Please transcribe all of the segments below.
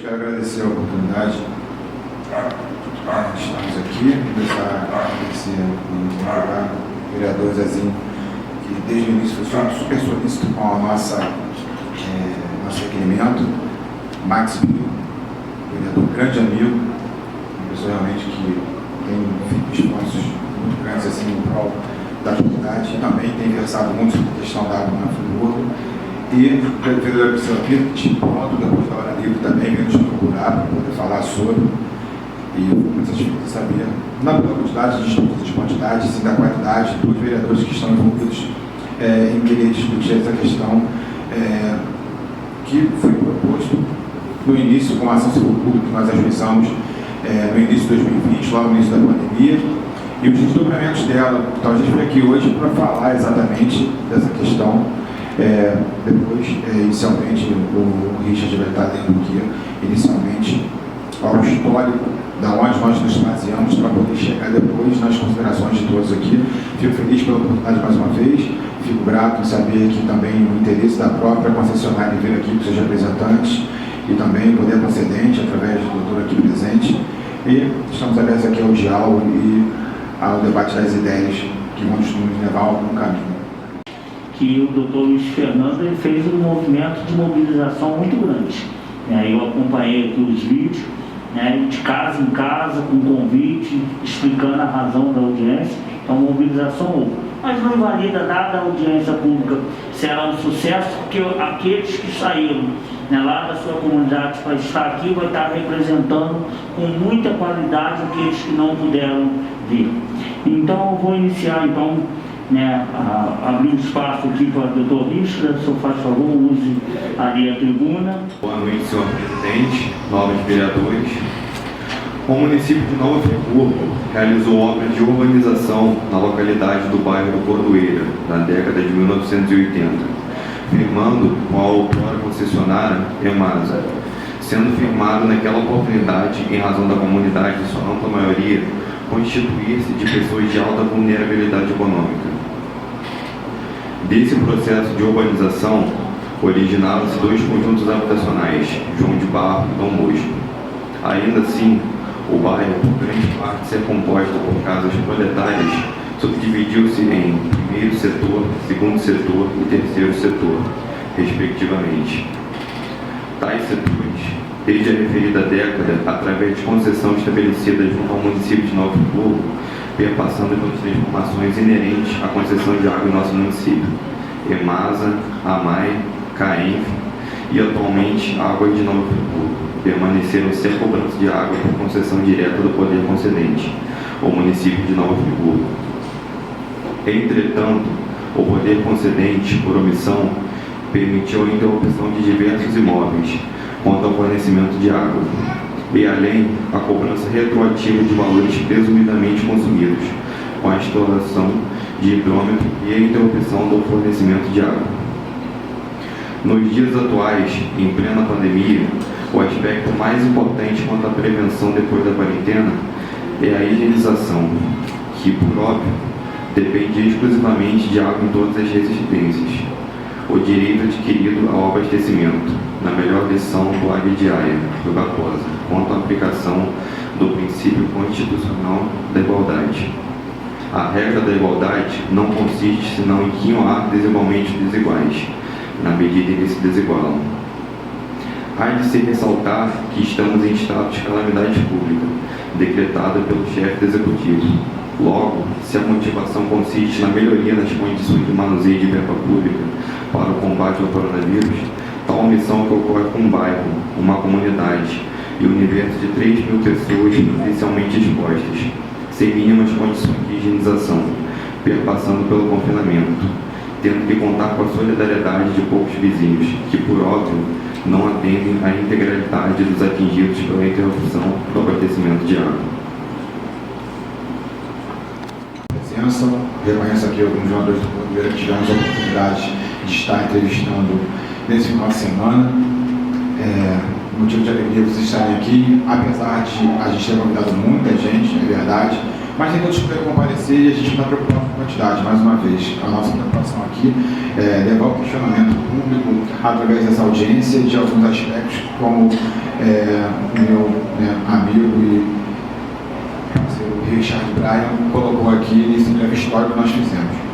quero agradecer a oportunidade de estarmos aqui, começar a agradecer ao vereador Zezinho, que desde o início foi super solícito com a nosso requerimento. Max Pio, vereador grande amigo, uma pessoa realmente que tem esforços muito grandes assim em prol da atividade, e também tem versado muito sobre a questão da água na Friburgo. E o vereador Priscila Pinto, que tinha pronto, depois da hora livre, também veio nos procurar para poder falar sobre. E eu fico muito satisfeito de saber, não pela quantidade de quantidade, sim da qualidade dos vereadores que estão envolvidos em querer discutir essa questão que foi proposto no início, com a ação civil pública que nós ajuizamos no início de 2020, logo no início da pandemia, e os desdobramentos dela. Então a gente veio aqui hoje para falar exatamente dessa questão. Depois, inicialmente, o Richard vai estar lendo aqui, inicialmente, ao histórico da onde nós nos baseamos para poder chegar depois nas considerações de todos aqui. Fico feliz pela oportunidade mais uma vez, fico grato em saber que também o interesse da própria concessionária vir aqui com seus representantes e também o poder concedente, através do doutor aqui presente, e estamos abertos aqui ao diálogo e ao debate das ideias que vão nos levar a algum caminho. Que o doutor Luiz Fernando ele fez um movimento de mobilização muito grande. Eu acompanhei aqui os vídeos, de casa em casa, com convite, explicando a razão da audiência. Então, mobilização houve. Mas não invalida nada a audiência pública, será um sucesso, porque aqueles que saíram lá da sua comunidade para estar aqui vai estar representando com muita qualidade aqueles que não puderam vir. Então, eu vou iniciar, abrir um espaço aqui para o doutor Richard. Se faz favor, use ali a tribuna. Boa noite, senhor presidente, nobres vereadores. O município de Nova Friburgo realizou obras de urbanização na localidade do bairro do Cordoeira, na década de 1980, firmando com a outrora concessionária EMASA, sendo firmado naquela oportunidade, em razão da comunidade, em sua ampla maioria, constituir-se de pessoas de alta vulnerabilidade econômica. Desse processo de urbanização, originaram-se dois conjuntos habitacionais, João de Barro e Dom Bosco. Ainda assim, o bairro, por grande parte ser composto por casas proletárias, subdividiu-se em primeiro setor, segundo setor e terceiro setor, respectivamente. Tais setores, desde a referida década, através de concessão estabelecida junto ao município de Nova Friburgo, perpassando pelas transformações inerentes à concessão de água em nosso município, EMASA, AMAI, CAENF e atualmente Águas de Nova Friburgo, permaneceram sem cobrança de água por concessão direta do poder concedente, o município de Nova Friburgo. Entretanto, o poder concedente, por omissão, permitiu a interrupção de diversos imóveis quanto ao fornecimento de água, e além a cobrança retroativa de valores presumidamente consumidos, com a instalação de hidrômetro e a interrupção do fornecimento de água. Nos dias atuais, em plena pandemia, o aspecto mais importante quanto à prevenção depois da quarentena é a higienização, que, por óbvio, depende exclusivamente de água em todas as residências. O direito adquirido ao abastecimento, na melhor lição do Águia de Aia, do Barbosa, quanto à aplicação do princípio constitucional da igualdade. A regra da igualdade não consiste senão em que há desigualmente desiguais, na medida em que se desigualam. Há de se ressaltar que estamos em estado de calamidade pública, decretada pelo chefe do executivo. Logo, se a motivação consiste na melhoria das condições de manuseio de verba pública para o combate ao coronavírus, tal omissão que ocorre com um bairro, uma comunidade e um universo de 3.000 pessoas potencialmente expostas, sem mínimas condições de higienização, perpassando pelo confinamento, tendo que contar com a solidariedade de poucos vizinhos, que, por óbvio, não atendem à integralidade dos atingidos pela interrupção do abastecimento de água. Reconheço aqui alguns jogadores do Cordoeira que tivemos a oportunidade de estar entrevistando nesse final de semana. Motivo de alegria vocês estarem aqui, apesar de a gente ter convidado muita gente, é verdade, mas nem todos puderam comparecer e a gente não está preocupado com a quantidade, mais uma vez. A nossa preocupação aqui é levar o questionamento público através dessa audiência de alguns aspectos, como meu amigo e parceiro Richard Bryan colocou aqui nesse breve histórico que nós fizemos.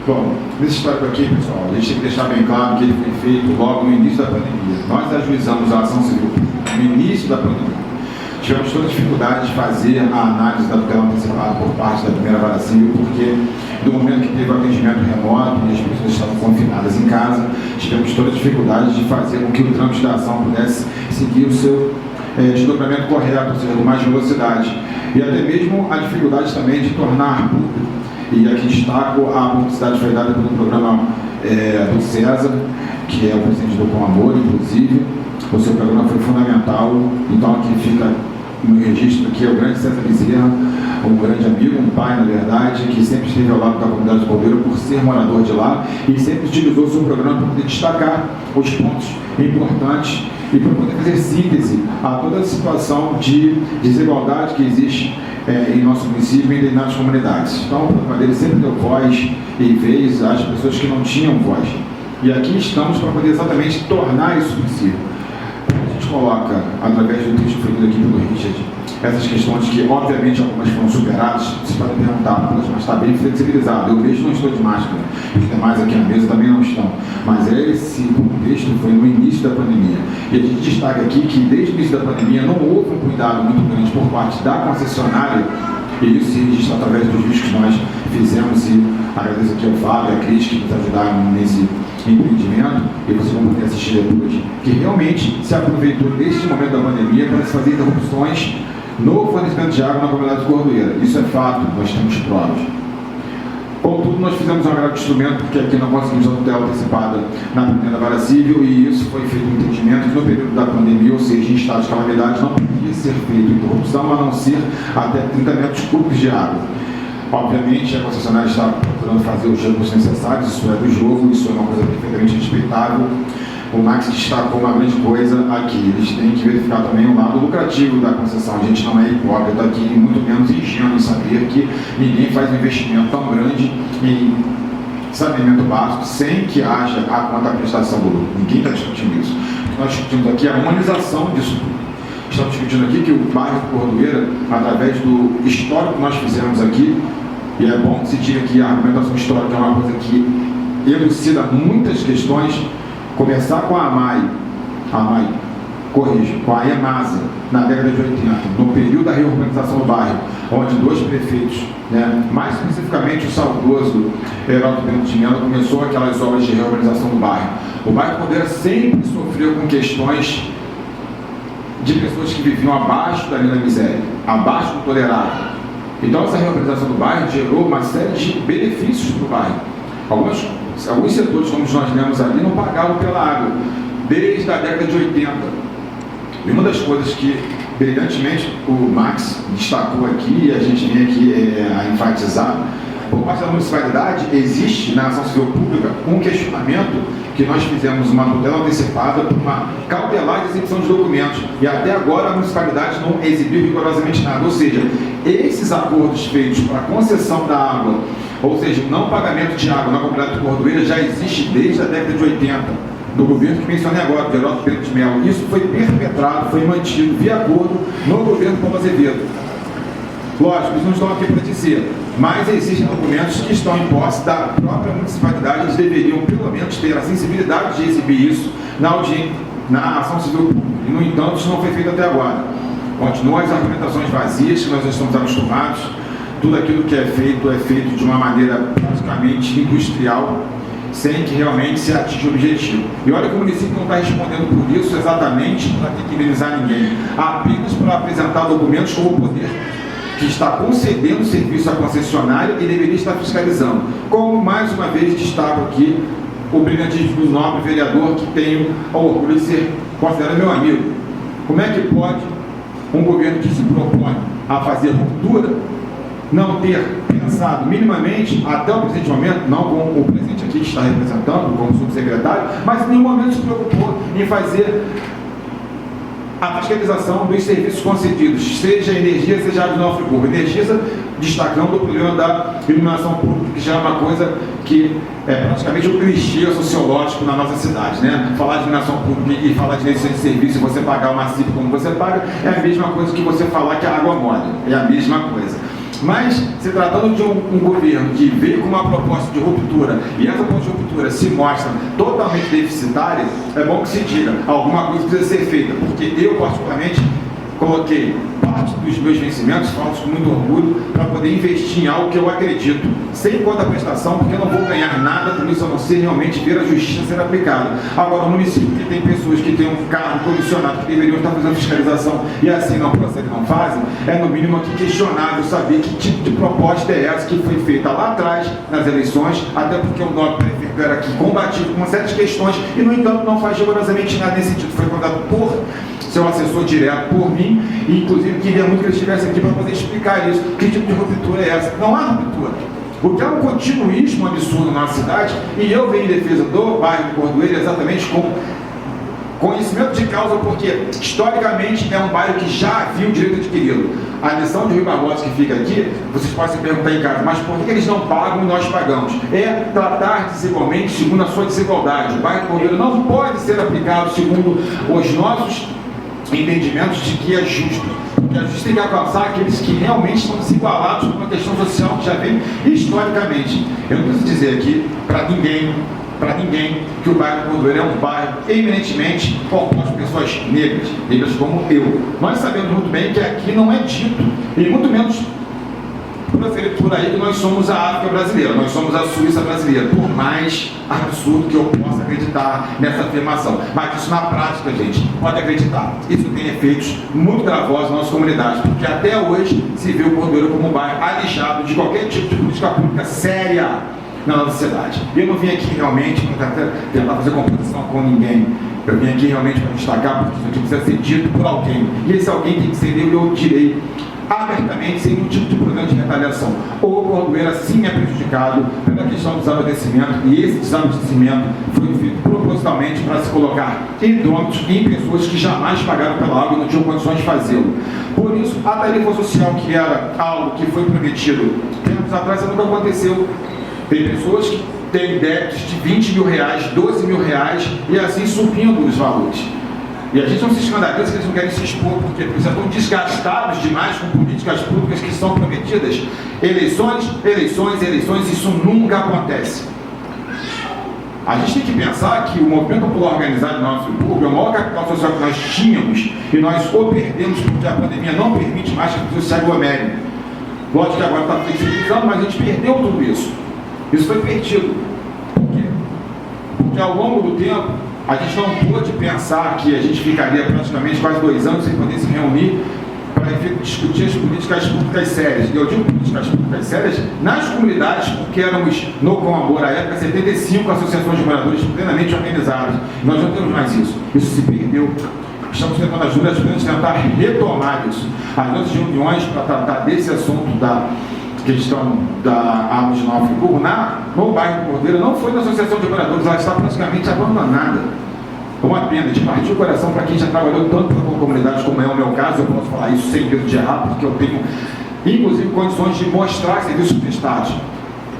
Bom, nesse histórico aqui, pessoal, a gente tem que deixar bem claro que ele foi feito logo no início da pandemia. Nós ajuizamos a ação civil no início da pandemia. Tivemos toda a dificuldade de fazer a análise da tutela antecipada por parte da primeira vara civil, porque do momento que teve o atendimento remoto e as pessoas estavam confinadas em casa, tivemos toda a dificuldade de fazer com que o trâmite da ação pudesse seguir o seu desdobramento correto, ou seja, com mais velocidade. E até mesmo a dificuldade também de tornar público. E aqui destaco a publicidade que foi dada pelo programa do César, que é o presidente do Com Amor, inclusive. O seu programa foi fundamental, então aqui fica no registro que é o grande César Bezerra, um grande amigo, um pai, na verdade, que sempre esteve ao lado da comunidade de Cordeiro por ser morador de lá e sempre utilizou o seu programa para poder destacar os pontos importantes e para poder fazer síntese a toda a situação de desigualdade que existe em nosso município e em determinadas comunidades. Então, o programa dele sempre deu voz e vez às pessoas que não tinham voz. E aqui estamos para poder exatamente tornar isso possível. A gente coloca, através do texto feito aqui pelo Richard, essas questões que, obviamente, algumas foram superadas, vocês podem perguntar, mas está bem flexibilizado. Eu vejo não estou de máscara, os demais aqui na mesa também não estão. Mas esse contexto foi no início da pandemia. E a gente destaca aqui que, desde o início da pandemia, não houve um cuidado muito grande por parte da concessionária, e isso se registra através dos vídeos que nós fizemos, e agradeço aqui ao Fábio e a Cris que nos ajudaram nesse empreendimento, e vocês vão poder assistir depois, que realmente se aproveitou deste momento da pandemia para se fazer interrupções no fornecimento de água na comunidade de Cordoeira. Isso é fato, nós temos provas. Contudo, nós fizemos um agravo de instrumento, porque aqui não conseguimos a tutela antecipada na primeira vara civil, e isso foi feito um entendimento que no período da pandemia, ou seja, em estado de calamidade, não podia ser feito interrupção, a não ser até 30 metros cúbicos de água. Obviamente, a concessionária está procurando fazer os recursos necessários, isso é do jogo, isso é uma coisa perfeitamente respeitável. O Max destacou uma grande coisa aqui, eles têm que verificar também o lado lucrativo da concessão. A gente não é hipócrita aqui, muito menos ingênuo em saber que ninguém faz um investimento tão grande em saneamento básico sem que haja a conta prestação do lucro. Ninguém está discutindo isso. O que nós discutimos aqui é a humanização disso tudo. Estamos discutindo aqui que o bairro de Cordoeira, através do histórico que nós fizemos aqui, e é bom que se diga que a argumentação histórica é uma coisa que elucida muitas questões. Começar com a AMAI, com a EMASA, na década de 80, no período da reorganização do bairro, onde dois prefeitos, mais especificamente o saudoso Heródoto Bento de Mello, começou aquelas obras de reorganização do bairro. O bairro Cordeira sempre sofreu com questões de pessoas que viviam abaixo da linha da miséria, abaixo do tolerável. Então, essa reorganização do bairro gerou uma série de benefícios para o bairro. Alguns setores, como nós lemos ali, não pagavam pela água, desde a década de 80. E uma das coisas que, brilhantemente, o Max destacou aqui, e a gente vem aqui a enfatizar, por parte da municipalidade, existe na ação civil pública um questionamento que nós fizemos uma tutela antecipada por uma cautelar de exibição de documentos, e até agora a municipalidade não exibiu rigorosamente nada. Ou seja, esses acordos feitos para a concessão da água, ou seja, o não pagamento de água na comunidade de Cordoeira, já existe desde a década de 80, do governo que mencionei agora, de Heródoto Bento de Mello. Isso foi perpetrado, foi mantido via acordo no governo Paulo Azevedo. Lógico, eles não estão aqui para dizer, mas existem documentos que estão em posse da própria municipalidade, eles deveriam pelo menos ter a sensibilidade de exibir isso na ação civil pública. E, no entanto, isso não foi feito até agora. Continuam as argumentações vazias que nós estamos acostumados. Tudo aquilo que é feito de uma maneira praticamente industrial, sem que realmente se atinja o objetivo. E olha que o município não está respondendo por isso exatamente para ter que indenizar ninguém, apenas para apresentar documentos como o poder que está concedendo serviço à concessionária e deveria estar fiscalizando. Como, mais uma vez, destaco aqui o brilhantismo do nobre vereador, que tenho o orgulho de ser considerado meu amigo. Como é que pode um governo que se propõe a fazer ruptura não ter pensado minimamente, até o presente momento, não com o presidente aqui que está representando, como subsecretário, mas em nenhum momento se preocupou em fazer a fiscalização dos serviços concedidos, seja energia, seja água de Nova Friburgo. Energisa destacando o problema da iluminação pública, que já é uma coisa que é praticamente um clichê sociológico na nossa cidade, né? Falar de iluminação pública e falar de licença de serviço e você pagar uma CIP como você paga é a mesma coisa que você falar que a água molha, é a mesma coisa. Mas, se tratando de um governo que veio com uma proposta de ruptura e essa proposta de ruptura se mostra totalmente deficitária, é bom que se diga, alguma coisa precisa ser feita, porque eu, particularmente, coloquei parte dos meus vencimentos, falo com muito orgulho, para poder investir em algo que eu acredito, sem contraprestação, porque eu não vou ganhar nada com isso, a não ser realmente ver a justiça ser aplicada. Agora, o município que tem pessoas que têm um cargo comissionado, que deveriam estar fazendo fiscalização e assim não procedem, não fazem, é no mínimo aqui questionável saber que tipo de proposta é essa que foi feita lá atrás, nas eleições, até porque o nosso prefeito era aqui combatido com uma série de questões e, no entanto, não faz rigorosamente nada nesse sentido. Foi mandado por seu assessor direto, por mim, e inclusive queria muito que ele estivesse aqui para poder explicar isso. Que tipo de ruptura é essa? Não há ruptura. O que é um continuismo absurdo na nossa cidade, e eu venho em defesa do bairro do Cordoeiro exatamente com conhecimento de causa, porque historicamente é um bairro que já havia o direito adquirido. A lição de Rui Barbosa que fica aqui, vocês podem se perguntar em casa, mas por que eles não pagam e nós pagamos? É tratar desigualmente segundo a sua desigualdade. O bairro do Cordoeiro não pode ser aplicado segundo os nossos entendimentos de que é justo. Porque a justiça tem que alcançar aqueles que realmente estão desigualados por uma questão social que já vem historicamente. Eu não preciso dizer aqui para ninguém que o bairro do Cordoeiro é um bairro eminentemente composto por pessoas negras como eu. Nós sabemos muito bem que aqui não é dito, e muito menos proferido por aí, que nós somos a África brasileira, nós somos a Suíça brasileira, por mais absurdo que eu possa acreditar nessa afirmação. Mas isso na prática, gente, pode acreditar, isso tem efeitos muito gravosos na nossa comunidade, porque até hoje se vê o Cordoeiro como um bairro alijado de qualquer tipo de política pública séria na nossa cidade. Eu não vim aqui realmente para tentar fazer composição com ninguém. Eu vim aqui realmente para destacar, porque isso aqui precisa ser dito por alguém. E esse alguém tem que ser eu, e eu direi abertamente, sem nenhum tipo de problema de retaliação. O Cordoeiro sim é prejudicado pela questão do desabastecimento, e esse desabastecimento foi feito propositalmente para se colocar idôneos em pessoas que jamais pagaram pela água e não tinham condições de fazê-lo. Por isso, a tarifa social, que era algo que foi prometido tempos atrás, nunca aconteceu. Tem pessoas que têm débitos de 20 mil reais, 12 mil reais, e assim subindo os valores. E a gente não se escandaliza que eles não querem se expor, porque eles já estão desgastados demais com políticas públicas que são prometidas. Eleições, isso nunca acontece. A gente tem que pensar que o movimento popular organizado no nosso Friburgo é o maior capital social que nós tínhamos, e nós o perdemos porque a pandemia não permite mais que as pessoas se aglomerem. Lógico que agora está flexibilizando, mas a gente perdeu tudo isso. Isso foi perdido. Por quê? Porque ao longo do tempo, a gente não pôde pensar que a gente ficaria praticamente quase 2 anos sem poder se reunir para discutir as políticas públicas sérias. E eu digo políticas públicas sérias nas comunidades, porque éramos, no Com Amor, à época, 75 associações de moradores plenamente organizadas. Nós não temos mais isso. Isso se perdeu. Estamos tentando as duras penas tentar retomar isso. As nossas reuniões para tratar desse assunto da questão da água de Nova Friburgo no bairro do Cordoeiro não foi na associação de moradores, ela está praticamente abandonada. É uma pena, de partir o coração para quem já trabalhou tanto com comunidades como é o meu caso. Eu posso falar isso sem medo de errar, porque eu tenho inclusive condições de mostrar serviços prestados.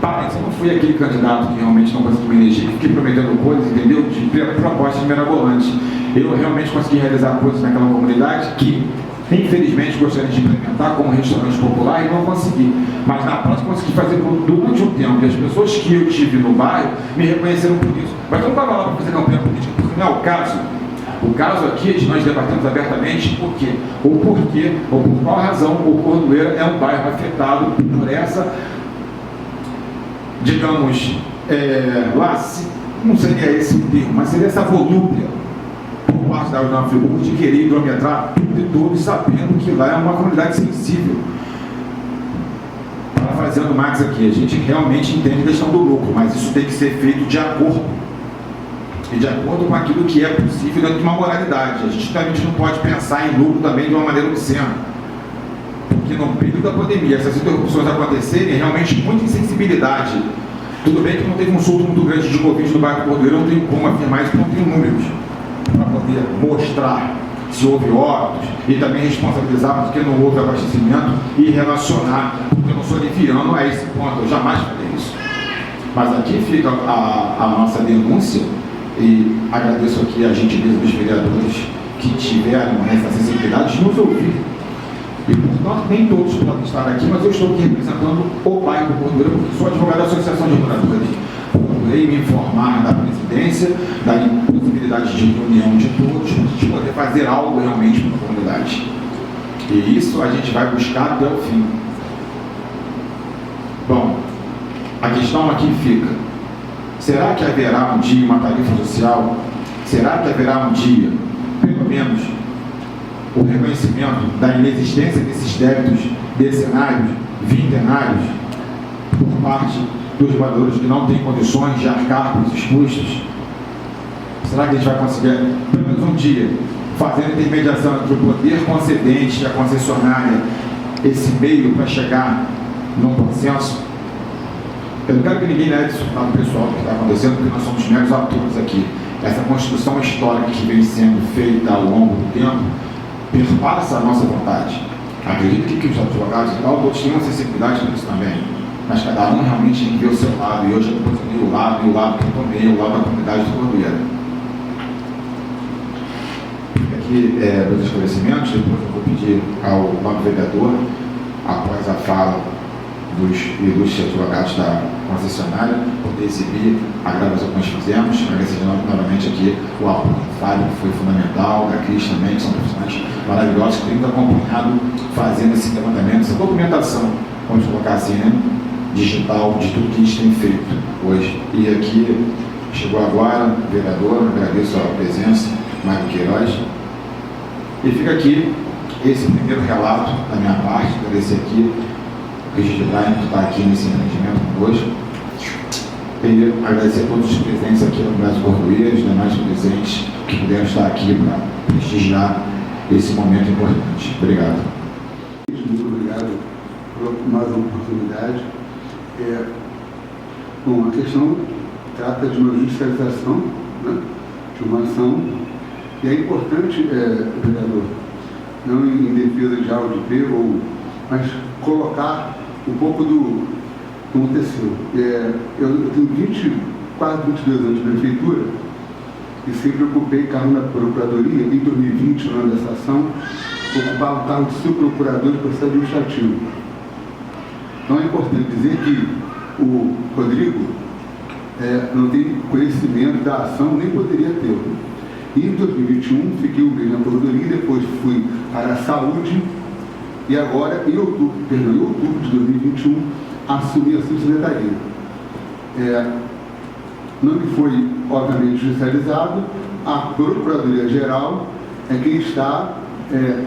Parece, eu não fui aquele candidato que realmente não conseguiu me eleger, que fiquei prometendo coisas, entendeu? De propostas mirabolantes. Eu realmente consegui realizar coisas naquela comunidade que infelizmente gostaria de implementar como restaurante popular e não consegui. Mas na prática consegui fazer durante um tempo. E as pessoas que eu tive no bairro me reconheceram por isso. Mas eu não estava lá para fazer campanha política, porque não é o caso. O caso aqui é de nós debatemos abertamente por quê, ou por qual razão o Cordoeiro é um bairro afetado por essa, digamos, não seria esse o termo, mas seria essa volúpia por parte da Nova Friburgo de querer hidrometrar tudo e todos, sabendo que lá é uma comunidade sensível. Parafraseando Marx aqui, a gente realmente entende a questão do lucro, mas isso tem que ser feito de acordo. E de acordo com aquilo que é possível dentro de uma moralidade. A gente também não pode pensar em lucro também de uma maneira obscena. Porque no período da pandemia, essas interrupções acontecerem, é realmente muita insensibilidade. Tudo bem que não teve um surto muito grande de Covid no bairro do Cordoeiro, eu não tenho como afirmar isso, porque não tenho números para poder mostrar. se houve óbitos, e também responsabilizar porque não houve abastecimento e relacionar, porque eu não sou leviano a esse ponto, eu jamais farei isso. Mas aqui fica a nossa denúncia, e agradeço aqui a gentileza dos vereadores que tiveram essa sensibilidade de nos ouvir. E, portanto, nem todos podem estar aqui, mas eu estou aqui representando o bairro do Cordoeira, porque sou advogado da Associação de Moradores. Procurei me informar da presidência, da possibilidade de reunião de todos, de poder fazer algo realmente para a comunidade. E isso a gente vai buscar até o fim. Bom, a questão aqui fica: será que haverá um dia uma tarifa social? Será que haverá um dia, pelo menos, o reconhecimento da inexistência desses débitos decenários, vintenários, por parte dos moradores que não têm condições de arcar com esses custos? Será que a gente vai conseguir, pelo menos um dia, fazendo intermediação entre o poder concedente e a concessionária, esse meio para chegar num consenso? Eu não quero que ninguém leve isso para o pessoal do que está acontecendo, porque nós somos meros atores aqui. Essa construção histórica que vem sendo feita ao longo do tempo perpassa a nossa vontade. Acredito que os advogados e tal, todos têm uma sensibilidade para isso também, mas cada um realmente tem que ver o seu lado, e hoje eu posicionei o lado que eu tomei, o lado da comunidade do Cordoeira. Aqui, dos esclarecimentos, depois eu vou pedir ao novo vereador, após a fala dos ilustres advogados da concessionária, poder exibir a gravação que nós fizemos. Agradecer novamente aqui o apoio do Fábio, que foi fundamental, da Cris também, que são profissionais maravilhosos, que têm nos acompanhado fazendo esse levantamento, essa documentação, vamos colocar assim, né, digital, de tudo que a gente tem feito hoje. E aqui, chegou agora, vereador, agradeço a presença, Mário Queiroz. E fica aqui esse primeiro relato da minha parte, agradecer aqui o Regis Brian, que está aqui nesse empreendimento conosco. E agradecer a todos os presentes aqui no Congresso Cordoeira, os demais presentes que puderam estar aqui para prestigiar esse momento importante. Obrigado. Muito obrigado por mais uma oportunidade. Bom, a questão trata de uma judicialização, né, de uma ação, e é importante, vereador, não em defesa de A ou de B, mas colocar um pouco do que aconteceu. Eu tenho quase 22 anos de prefeitura e sempre ocupei cargo na procuradoria. Em 2020, no ano dessa ação, ocupava o cargo de subprocurador de processo administrativo. Então é importante dizer que o Rodrigo não tem conhecimento da ação, nem poderia ter. E em 2021, fiquei um mês na procuradoria, depois fui para a saúde, e agora, em outubro de 2021, assumi a subsecretaria. Não me foi, obviamente, judicializado. A Procuradoria-Geral é quem está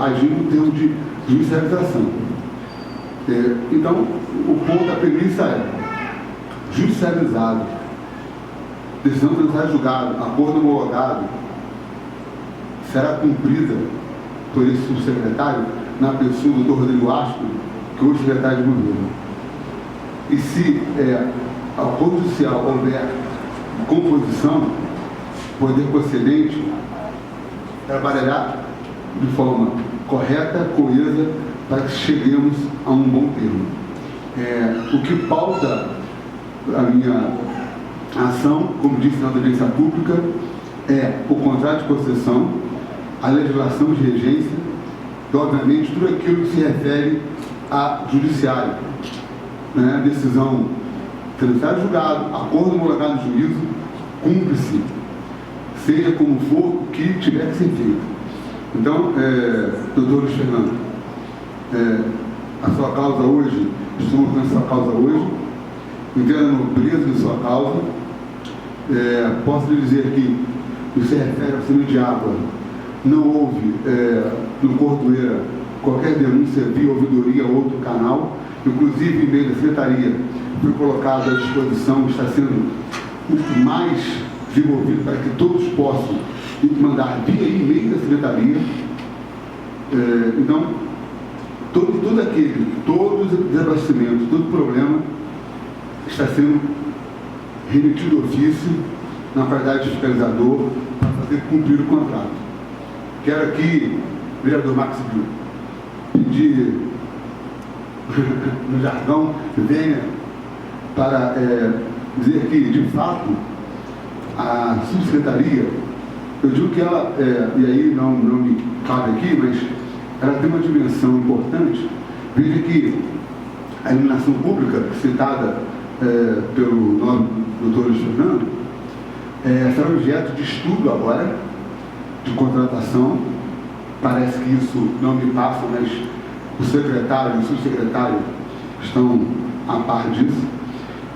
agindo em termos de judicialização. Então, o ponto, a premissa é: judicializado, decisão transitória julgada, acordo homologado, será cumprida por esse subsecretário, na pessoa do Dr. Rodrigo Asco, que hoje é secretário de governo. E se ao Poder Judicial houver composição, o poder concedente trabalhará de forma correta, coesa, para que cheguemos a um bom termo. O que pauta a minha ação, como disse na audiência pública, é o contrato de concessão, a legislação de regência, e, obviamente, tudo aquilo que se refere a judiciário, né? Decisão transitória julgado, acordo homologado no juízo, cumpre-se, seja como for o que tiver que ser feito. Então, doutor Luiz Fernando, a sua causa hoje, estou com a sua causa hoje, entendo a nobreza de sua causa. Posso lhe dizer que, no que se refere ao serviço de água, não houve no Cordoeira qualquer denúncia via ouvidoria ou outro canal. Inclusive, em meio da secretaria, foi colocado à disposição, está sendo mais desenvolvido para que todos possam mandar via e-mail da secretaria. Então, todos os desabastecimentos, todo problema está sendo remetido ao ofício na qualidade de fiscalizador para fazer cumprir o contrato. quero aqui, vereador Max Bill, pedir, no jargão, venha para dizer que, de fato, a subsecretaria, eu digo que ela, e aí não me cabe aqui, mas ela tem uma dimensão importante. Veja que a iluminação pública, citada pelo nobre doutor Luiz Fernando, será objeto de estudo agora, de contratação. Parece que isso não me passa, mas o secretário e o subsecretário estão a par disso.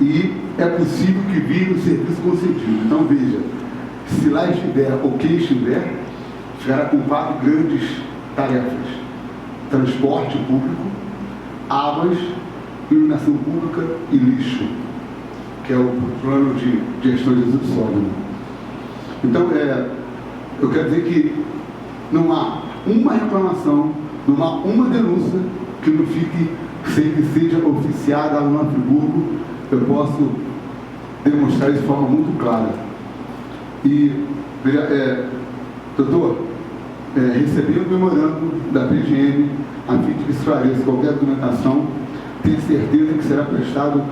E é possível que vire o serviço concedido. Então, veja, se lá estiver ou quem estiver, ficará com 4 grandes tarefas: transporte público, águas, iluminação pública e lixo, que é o plano de gestão de resíduos sólidos. Então, eu quero dizer que não há uma reclamação, não há uma denúncia que não fique sem que seja oficiada lá no Friburgo. Eu posso demonstrar isso de forma muito clara. E, veja, doutor, recebi um memorando da PGM a fim de que esclareça qualquer documentação, tenho certeza que será prestado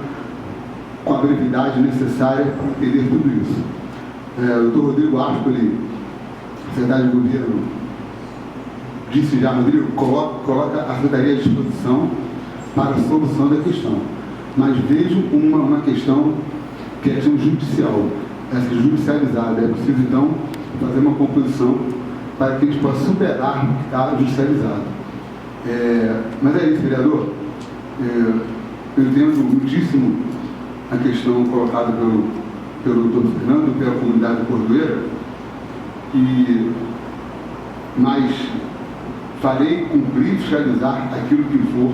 com a brevidade necessária para entender tudo isso. O doutor Rodrigo Aspoli, secretário de governo, disse já, Rodrigo, coloca a secretaria à disposição para a solução da questão. Mas vejo uma questão que é judicial, judicializada. É preciso, então, fazer uma composição para que a gente possa superar o que está judicializado. Mas é isso, vereador. Eu entendo muitíssimo a questão colocada pelo doutor Fernando, pela comunidade cordoeira, mas farei cumprir e fiscalizar aquilo que for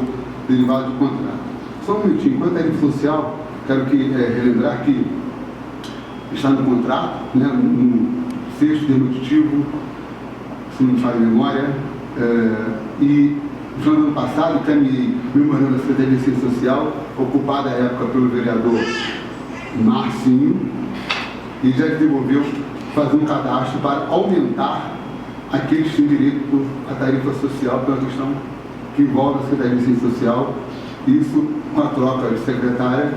derivado do contrato. Só um minutinho, enquanto é social, quero relembrar que está no contrato, né, no 6º termo aditivo, se não me falha a memória, e no ano passado caminhei memorando a Secretaria de Ciência Social, ocupada à época pelo vereador Marcinho, e já desenvolveu fazer um cadastro para aumentar aqueles que têm direito à tarifa social, pela questão que envolve a Secretaria de Ciência Social. Isso, com a troca de secretário,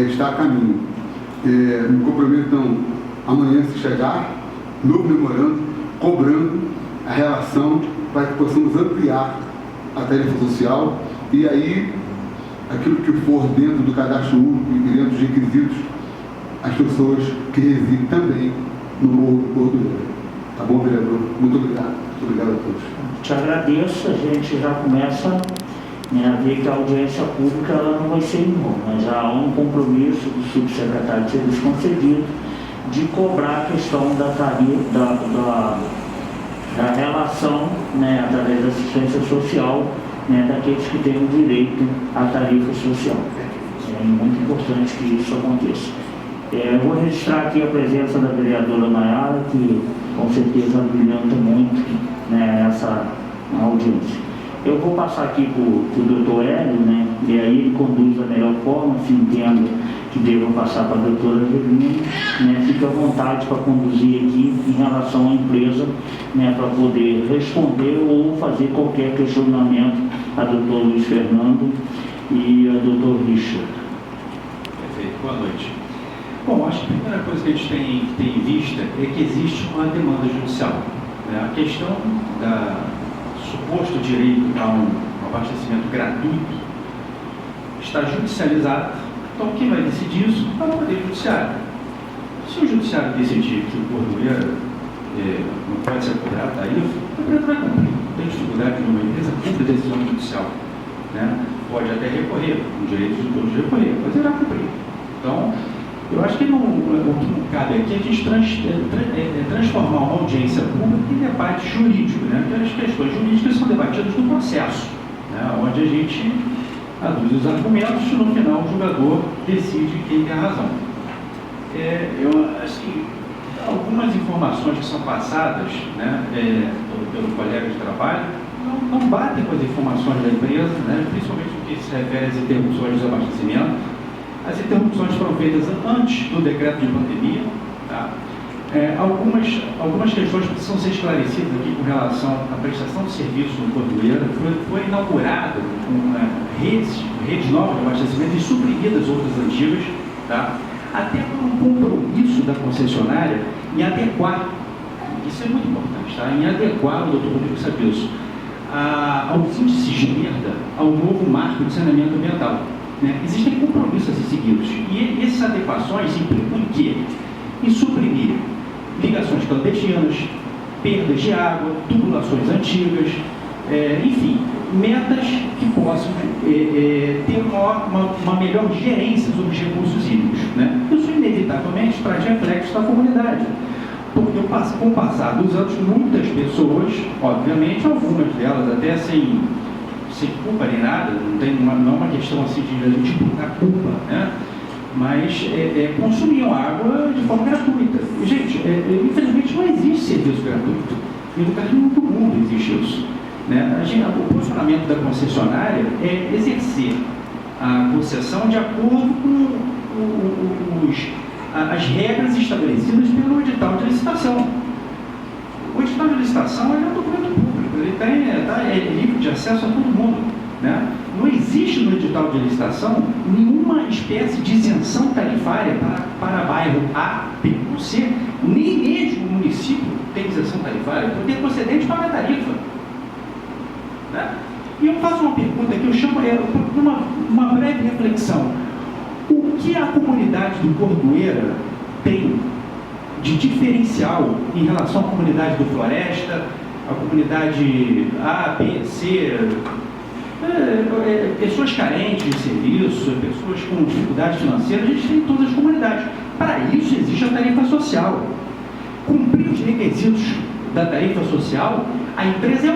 está a caminho. Me comprometo, então, amanhã, se chegar, novo memorando, cobrando a relação para que possamos ampliar a tarifa social e aí, aquilo que for dentro do cadastro único e dentro dos requisitos, as pessoas que residem também no Morro do Cordoeiro. Tá bom, vereador? Muito obrigado. Muito obrigado a todos. Te agradeço. A gente já começa a ver que a audiência pública ela não vai ser em vão, mas já há um compromisso do subsecretário de serviço concedido de cobrar a questão da tarifa, da relação, através da assistência social, daqueles que têm o direito à tarifa social. É muito importante que isso aconteça. Eu vou registrar aqui a presença da vereadora Maiara, que com certeza brilhanta muito essa audiência. Eu vou passar aqui para o doutor Hélio, e aí ele conduz da melhor forma, se entendo que devo passar para a doutora Evelina, fique à vontade para conduzir aqui em relação à empresa, para poder responder ou fazer qualquer questionamento a doutor Luiz Fernando e a doutor Richard. Perfeito, boa noite. Bom, acho que a primeira coisa que a gente tem em vista é que existe uma demanda judicial. A questão do suposto direito a um abastecimento gratuito está judicializada. Então, quem vai decidir isso é o Poder Judiciário. Se o Judiciário decidir que o Cordoeiro não pode ser cobrado tarifa, a empresa vai cumprir. Não tem dificuldade de uma empresa cumprir a decisão judicial. Pode até recorrer, o direito de todos recorrer, mas irá cumprir. Então, eu acho que o que não cabe aqui é a gente transformar uma audiência pública em debate jurídico, porque as questões jurídicas são debatidas no processo, onde a gente aduz os argumentos e no final o julgador decide quem tem a razão. Algumas informações que são passadas pelo colega de trabalho não batem com as informações da empresa, principalmente no que se refere às interrupções de abastecimento. As interrupções foram feitas antes do decreto de pandemia. Algumas questões precisam ser esclarecidas aqui com relação à prestação de serviço no Cordoeira. Foi inaugurado redes novas de abastecimento e suprimidas outras antigas, tá? Até por um compromisso da concessionária em adequar, isso é muito importante, tá? Em adequar, o doutor Rodrigo sabe isso, aos índices de perda, ao novo marco de saneamento ambiental. Né? Existem compromissos a ser seguidos. E essas adequações implicam em quê? Em suprimir ligações clandestinas, perdas de água, tubulações antigas, enfim, metas que possam ter uma melhor gerência sobre os recursos hídricos. Né? Isso, inevitavelmente, traz reflexos na comunidade. Porque com o passar dos anos, muitas pessoas, obviamente, algumas delas até sem culpa nem nada, não é uma questão assim de a gente colocar culpa, né? Mas consumiam água de forma gratuita. E, gente, infelizmente não existe serviço gratuito. Em lugar nenhum do mundo existe isso. Né? O posicionamento da concessionária é exercer a concessão de acordo com as regras estabelecidas pelo edital de licitação. O edital de licitação é um documento público, ele é livre de acesso a todo mundo. Né? Não existe no edital de licitação nenhuma espécie de isenção tarifária para bairro A, B ou C. Nem mesmo o município tem isenção tarifária, porque o concedente paga a tarifa. Né? E eu faço uma pergunta que eu chamo uma breve reflexão. O que a comunidade do Cordoeira tem de diferencial em relação à comunidade do Floresta, a comunidade A, B, C, pessoas carentes de serviço, pessoas com dificuldade financeira? A gente tem em todas as comunidades. Para isso existe a tarifa social. Cumprir os requisitos da tarifa social, a empresa é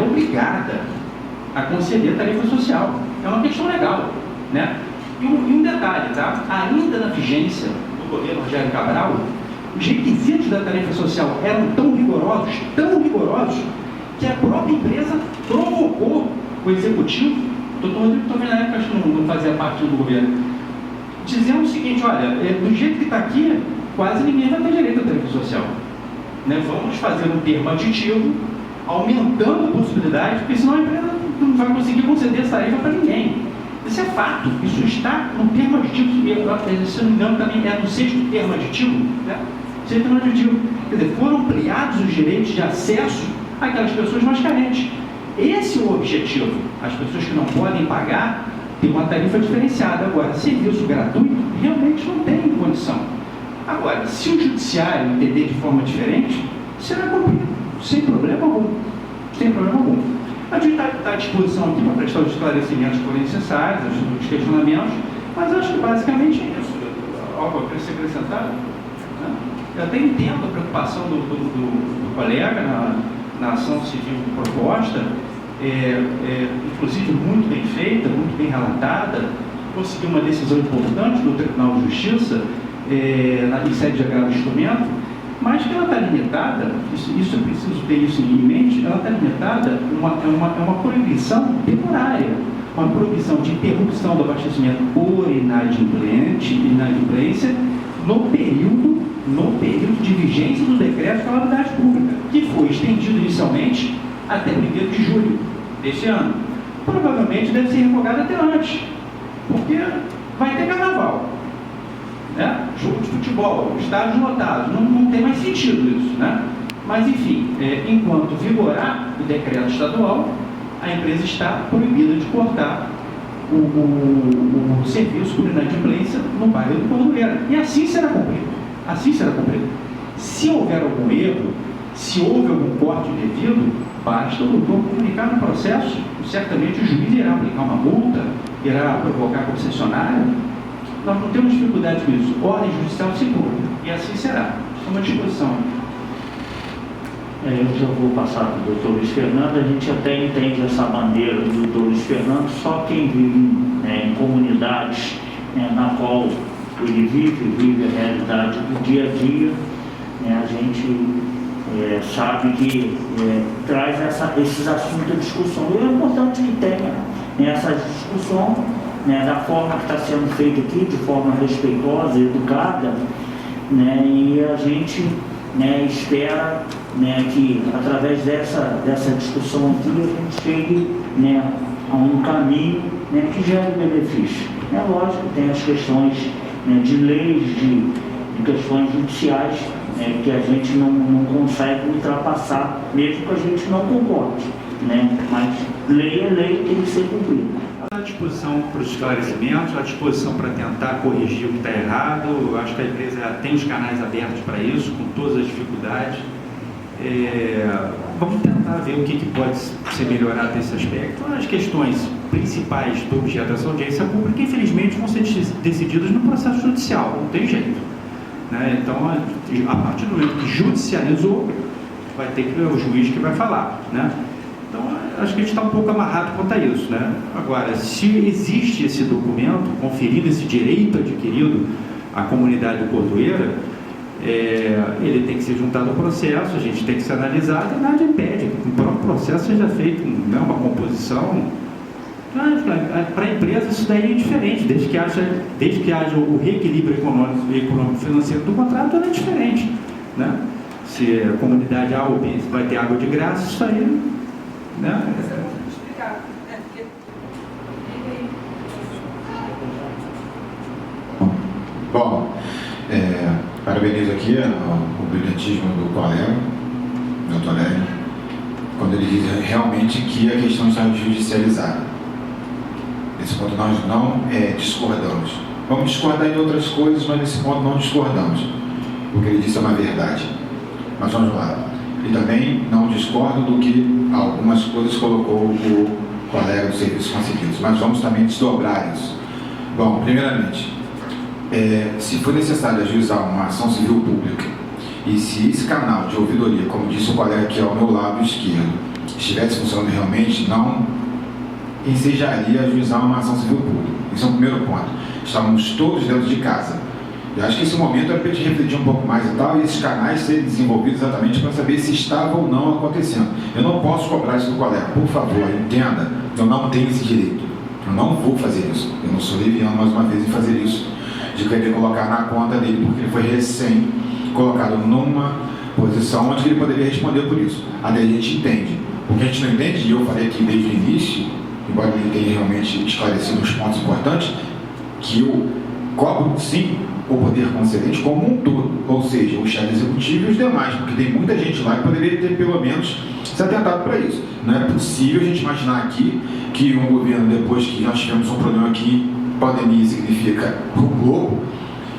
obrigada a conceder tarifa social. É uma questão legal, né? E um detalhe, tá? Ainda na vigência do governo Rogério Cabral, os requisitos da tarifa social eram tão rigorosos, que a própria empresa provocou o executivo, o doutor Rodrigo também na época acho que não fazia parte do governo, dizendo o seguinte: olha, do jeito que está aqui, quase ninguém vai ter direito à tarifa social. Né? Vamos fazer um termo aditivo, aumentando a possibilidade, porque senão a empresa não vai conseguir conceder essa tarifa para ninguém. Isso é fato, isso está no termo aditivo, se não me engano também é no 6º termo aditivo, né? 6º termo aditivo. Quer dizer, foram ampliados os direitos de acesso àquelas pessoas mais carentes. Esse é o objetivo. As pessoas que não podem pagar têm uma tarifa diferenciada. Agora, serviço gratuito realmente não tem condição. Agora, se o judiciário entender de forma diferente, será cumprido, sem problema algum. Sem problema algum. A gente está à disposição aqui para prestar os esclarecimentos que forem necessários, os questionamentos, mas acho que basicamente é isso. Algo a ser acrescentado? Né? Eu até entendo a preocupação do colega na ação civil proposta, inclusive muito bem feita, muito bem relatada, conseguiu uma decisão importante do Tribunal de Justiça em sede de agravo de instrumento, mas que ela está limitada, isso é preciso ter isso em mente, ela está limitada, é uma proibição temporária, uma proibição de interrupção do abastecimento por inadimplência no período de vigência do decreto de calamidade pública, que foi estendido inicialmente até 1º de julho deste ano. Provavelmente deve ser revogado até antes, porque vai ter carnaval. Né? Jogo de futebol, estádios lotados, não tem mais sentido isso, né? Mas enfim, enquanto vigorar o decreto estadual, a empresa está proibida de cortar o serviço por inadimplência no bairro do Cordoeira. E assim será cumprido. Se houver algum erro, se houve algum corte indevido, basta o doutor comunicar no processo, certamente o juiz irá aplicar uma multa, irá provocar a concessionária. Nós não temos dificuldade com isso. Ordem judicial se cumpre. E assim será. Estamos à disposição. Eu já vou passar para o doutor Luiz Fernando. A gente até entende essa bandeira do doutor Luiz Fernando, só quem vive em comunidades na qual ele vive a realidade do dia a dia, a gente sabe que traz esses assuntos à discussão. E é importante que tenha essa discussão da forma que está sendo feita aqui, de forma respeitosa, educada, né, e a gente, né, espera, né, que através dessa discussão aqui a gente chegue, né, a um caminho, né, que gere benefício. É lógico que tem as questões, né, de leis, de questões judiciais, né, que a gente não consegue ultrapassar, mesmo que a gente não concorde, né, mas lei é lei, tem que ser cumprida. À disposição para os esclarecimentos, à disposição para tentar corrigir o que está errado. Eu acho que a empresa tem os canais abertos para isso, com todas as dificuldades. Vamos tentar ver o que pode ser melhorado nesse aspecto. As questões principais do objeto dessa audiência pública, infelizmente, vão ser decididas no processo judicial, não tem jeito, né? Então, a partir do momento que judicializou, vai ter que o juiz que vai falar, né? Então, acho que a gente está um pouco amarrado quanto a isso, né? Agora, se existe esse documento, conferindo esse direito adquirido à comunidade portueira, ele tem que ser juntado ao processo, a gente tem que ser analisado, e nada impede que o próprio processo seja feito, né, uma composição. Para a empresa isso daí é diferente, desde que haja o reequilíbrio econômico e financeiro do contrato, é diferente, né? Se a comunidade A ou B vai ter água de graça, isso aí, né? Bom, parabenizo aqui o brilhantismo do colega, doutor Hélio, quando ele diz realmente que a questão está judicializada. Nesse ponto nós não discordamos. Vamos discordar em outras coisas, mas nesse ponto não discordamos. O que ele disse é uma verdade. Mas vamos lá. E também não discordo do que algumas coisas colocou o colega dos serviços concedidos, mas vamos também desdobrar isso. Bom, primeiramente, se for necessário ajuizar uma ação civil pública e se esse canal de ouvidoria, como disse o colega aqui ao meu lado esquerdo, estivesse funcionando realmente, não ensejaria ajuizar uma ação civil pública. Esse é o primeiro ponto. Estávamos todos dentro de casa. Eu acho que esse momento é para a gente refletir um pouco mais e tal, e esses canais serem desenvolvidos exatamente para saber se estava ou não acontecendo. Eu não posso cobrar isso do colega. Por favor, entenda, eu não tenho esse direito. Eu não vou fazer isso. Eu não sou leviano, mais uma vez, em fazer isso. De querer colocar na conta dele, porque ele foi recém colocado numa posição onde ele poderia responder por isso. Até a gente entende. O que a gente não entende, e eu falei aqui desde o início, embora ele tenha realmente esclarecido os pontos importantes, que eu cobro, sim, o poder concedente como um todo, ou seja, o chefe executivo e os demais, porque tem muita gente lá que poderia ter, pelo menos, se atentado para isso. Não é possível a gente imaginar aqui que um governo, depois que nós tivemos um problema aqui, pandemia significa o globo,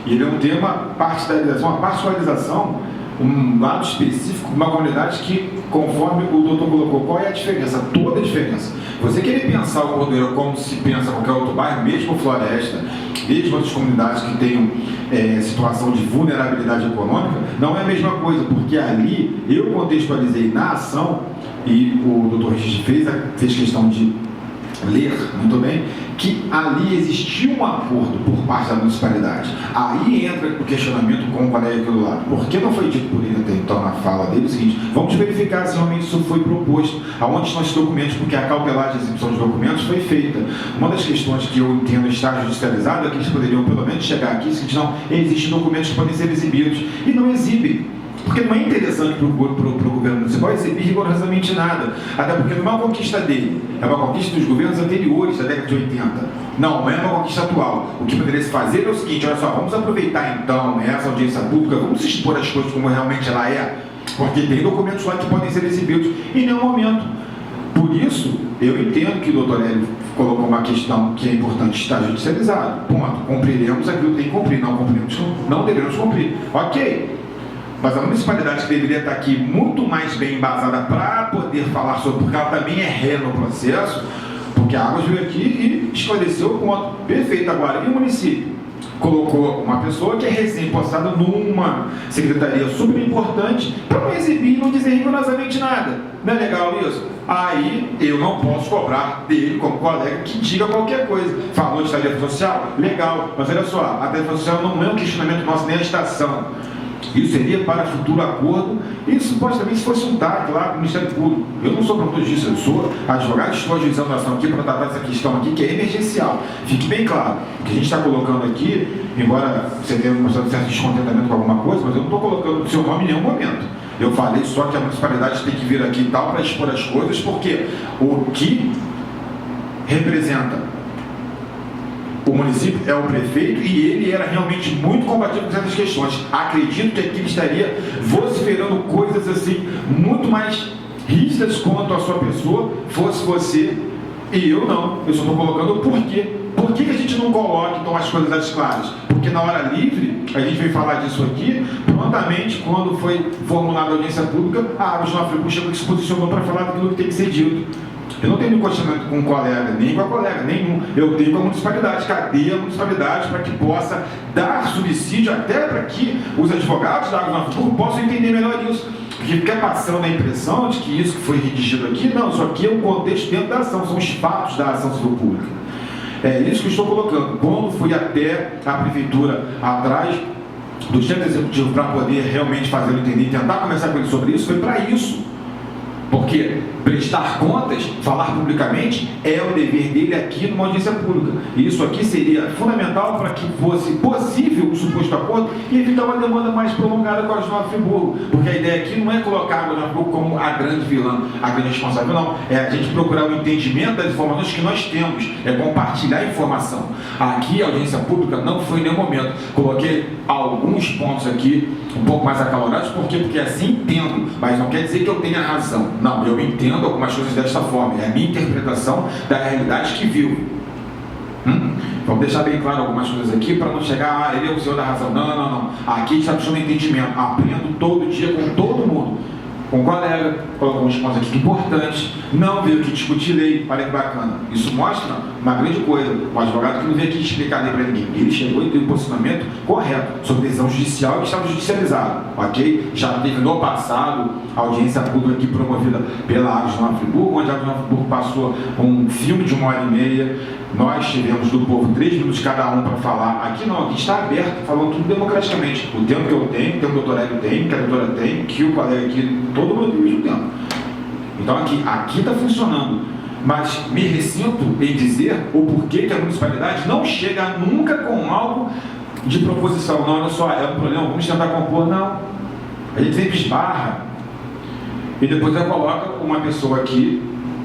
e ele não tem uma particularidade, um lado específico, uma comunidade que, conforme o doutor colocou, qual é a diferença? Toda a diferença. Você querer pensar o Cordeiro como se pensa qualquer outro bairro, mesmo Floresta, mesmo outras comunidades que tenham situação de vulnerabilidade econômica, não é a mesma coisa, porque ali eu contextualizei na ação, e o doutor Regis fez questão de ler muito bem, que ali existia um acordo por parte da municipalidade. Aí entra o questionamento com o colega aqui do lado. Por que não foi dito por ele até então na fala dele o seguinte: vamos verificar se realmente isso foi proposto, aonde estão esses documentos, porque a cautelar de exibição de documentos foi feita. Uma das questões que eu entendo estar judicializado é que eles poderiam pelo menos chegar aqui e dizer: não, existem documentos que podem ser exibidos, e não exibem. Porque não é interessante para o governo municipal exibir rigorosamente nada. Até porque não é uma conquista dele, é uma conquista dos governos anteriores, da década de 80. Não é uma conquista atual. O que poderia se fazer é o seguinte: olha só, vamos aproveitar então essa audiência pública, vamos expor as coisas como realmente ela é, porque tem documentos lá que podem ser exibidos em nenhum momento. Por isso, eu entendo que o doutor Hélio colocou uma questão que é importante estar judicializado. Ponto. Cumpriremos aquilo que tem que cumprir, não cumprimos, não devemos cumprir. Ok. Mas a municipalidade que deveria estar aqui muito mais bem embasada para poder falar sobre, porque ela também é ré no processo, porque a Águas veio aqui e esclareceu o ponto. Perfeito. Agora, e o município? Colocou uma pessoa que é recém-postada numa secretaria super importante para não exibir e não dizer rigorosamente nada. Não é legal isso? Aí eu não posso cobrar dele como colega que diga qualquer coisa. Falou de tarefa social? Legal. Mas olha só, a tarefa social não é um questionamento nosso, nem a estação. Isso seria para futuro acordo, e supostamente se fosse um TAC lá para o Ministério Público. Eu não sou promotor de justiça, eu sou advogado, estou ajuizando a ação aqui para tratar dessa questão aqui, que é emergencial. Fique bem claro, o que a gente está colocando aqui, embora você tenha mostrado certo descontentamento com alguma coisa, mas eu não estou colocando o seu nome em nenhum momento. Eu falei só que a municipalidade tem que vir aqui e tal para expor as coisas, porque o que representa o município é o prefeito, e ele era realmente muito combativo com certas questões. Acredito que aqui ele estaria vociferando coisas assim, muito mais rígidas quanto a sua pessoa, fosse você, e eu não. Eu só estou colocando o porquê. Por que a gente não coloca então as coisas às claras? Porque na hora livre, a gente veio falar disso aqui, prontamente, quando foi formulada a audiência pública, a Argos Nova Friburgo chegou e se posicionou para falar daquilo que tem que ser dito. Eu não tenho questionamento com um colega, nem com a colega, nenhum. Eu tenho com a municipalidade. Cadê a municipalidade para que possa dar subsídio até para que os advogados da Argos Nova Friburgo possam entender melhor isso? Porque fica passando a impressão de que isso que foi redigido aqui, não, isso aqui é um contexto dentro da ação, são os fatos da ação civil pública. É isso que eu estou colocando. Quando fui até a prefeitura atrás do chefe executivo para poder realmente fazer ele entender e tentar conversar com ele sobre isso, foi para isso. Porque prestar contas, falar publicamente, é o dever dele aqui numa audiência pública. E isso aqui seria fundamental para que fosse possível o suposto acordo e evitar uma demanda mais prolongada com a Argos Nova Friburgo. Porque a ideia aqui não é colocar a Argos Nova Friburgo como a grande vilã, a grande responsável, não. É a gente procurar o entendimento das informações que nós temos, é compartilhar a informação. Aqui a audiência pública não foi em nenhum momento. Coloquei alguns pontos aqui um pouco mais acalorados, por quê? Porque assim entendo, mas não quer dizer que eu tenha razão. Não, eu entendo algumas coisas desta forma, é a minha interpretação da realidade que vivo. Vamos deixar bem claro algumas coisas aqui para não chegar, ele é o senhor da razão. Não. Aqui está precisando de entendimento. Aprendo todo dia com todo mundo. Com o colega, coloca alguns pontos aqui importantes. Não veio aqui discutir lei, olha que bacana. Isso mostra uma grande coisa. O advogado que não veio aqui explicar lei para ninguém. Ele chegou e teve um posicionamento correto sobre decisão judicial que estava judicializado, ok? Já teve no passado a audiência pública aqui promovida pela Argos Nova Friburgo, onde a Argos Nova Friburgo passou um filme de 1h30. Nós tivemos do povo 3 minutos cada um para falar. Aqui não, aqui está aberto, falando tudo democraticamente. O tempo que eu tenho, o tempo que o doutor Hélio tem, que a doutora tem, que o colega aqui, todo mundo tem o mesmo tempo. Então aqui está funcionando. Mas me ressinto em dizer o porquê que a municipalidade não chega nunca com algo de proposição. Não, olha só, é um problema, vamos tentar compor. Não. A gente sempre esbarra. E depois ela coloca uma pessoa aqui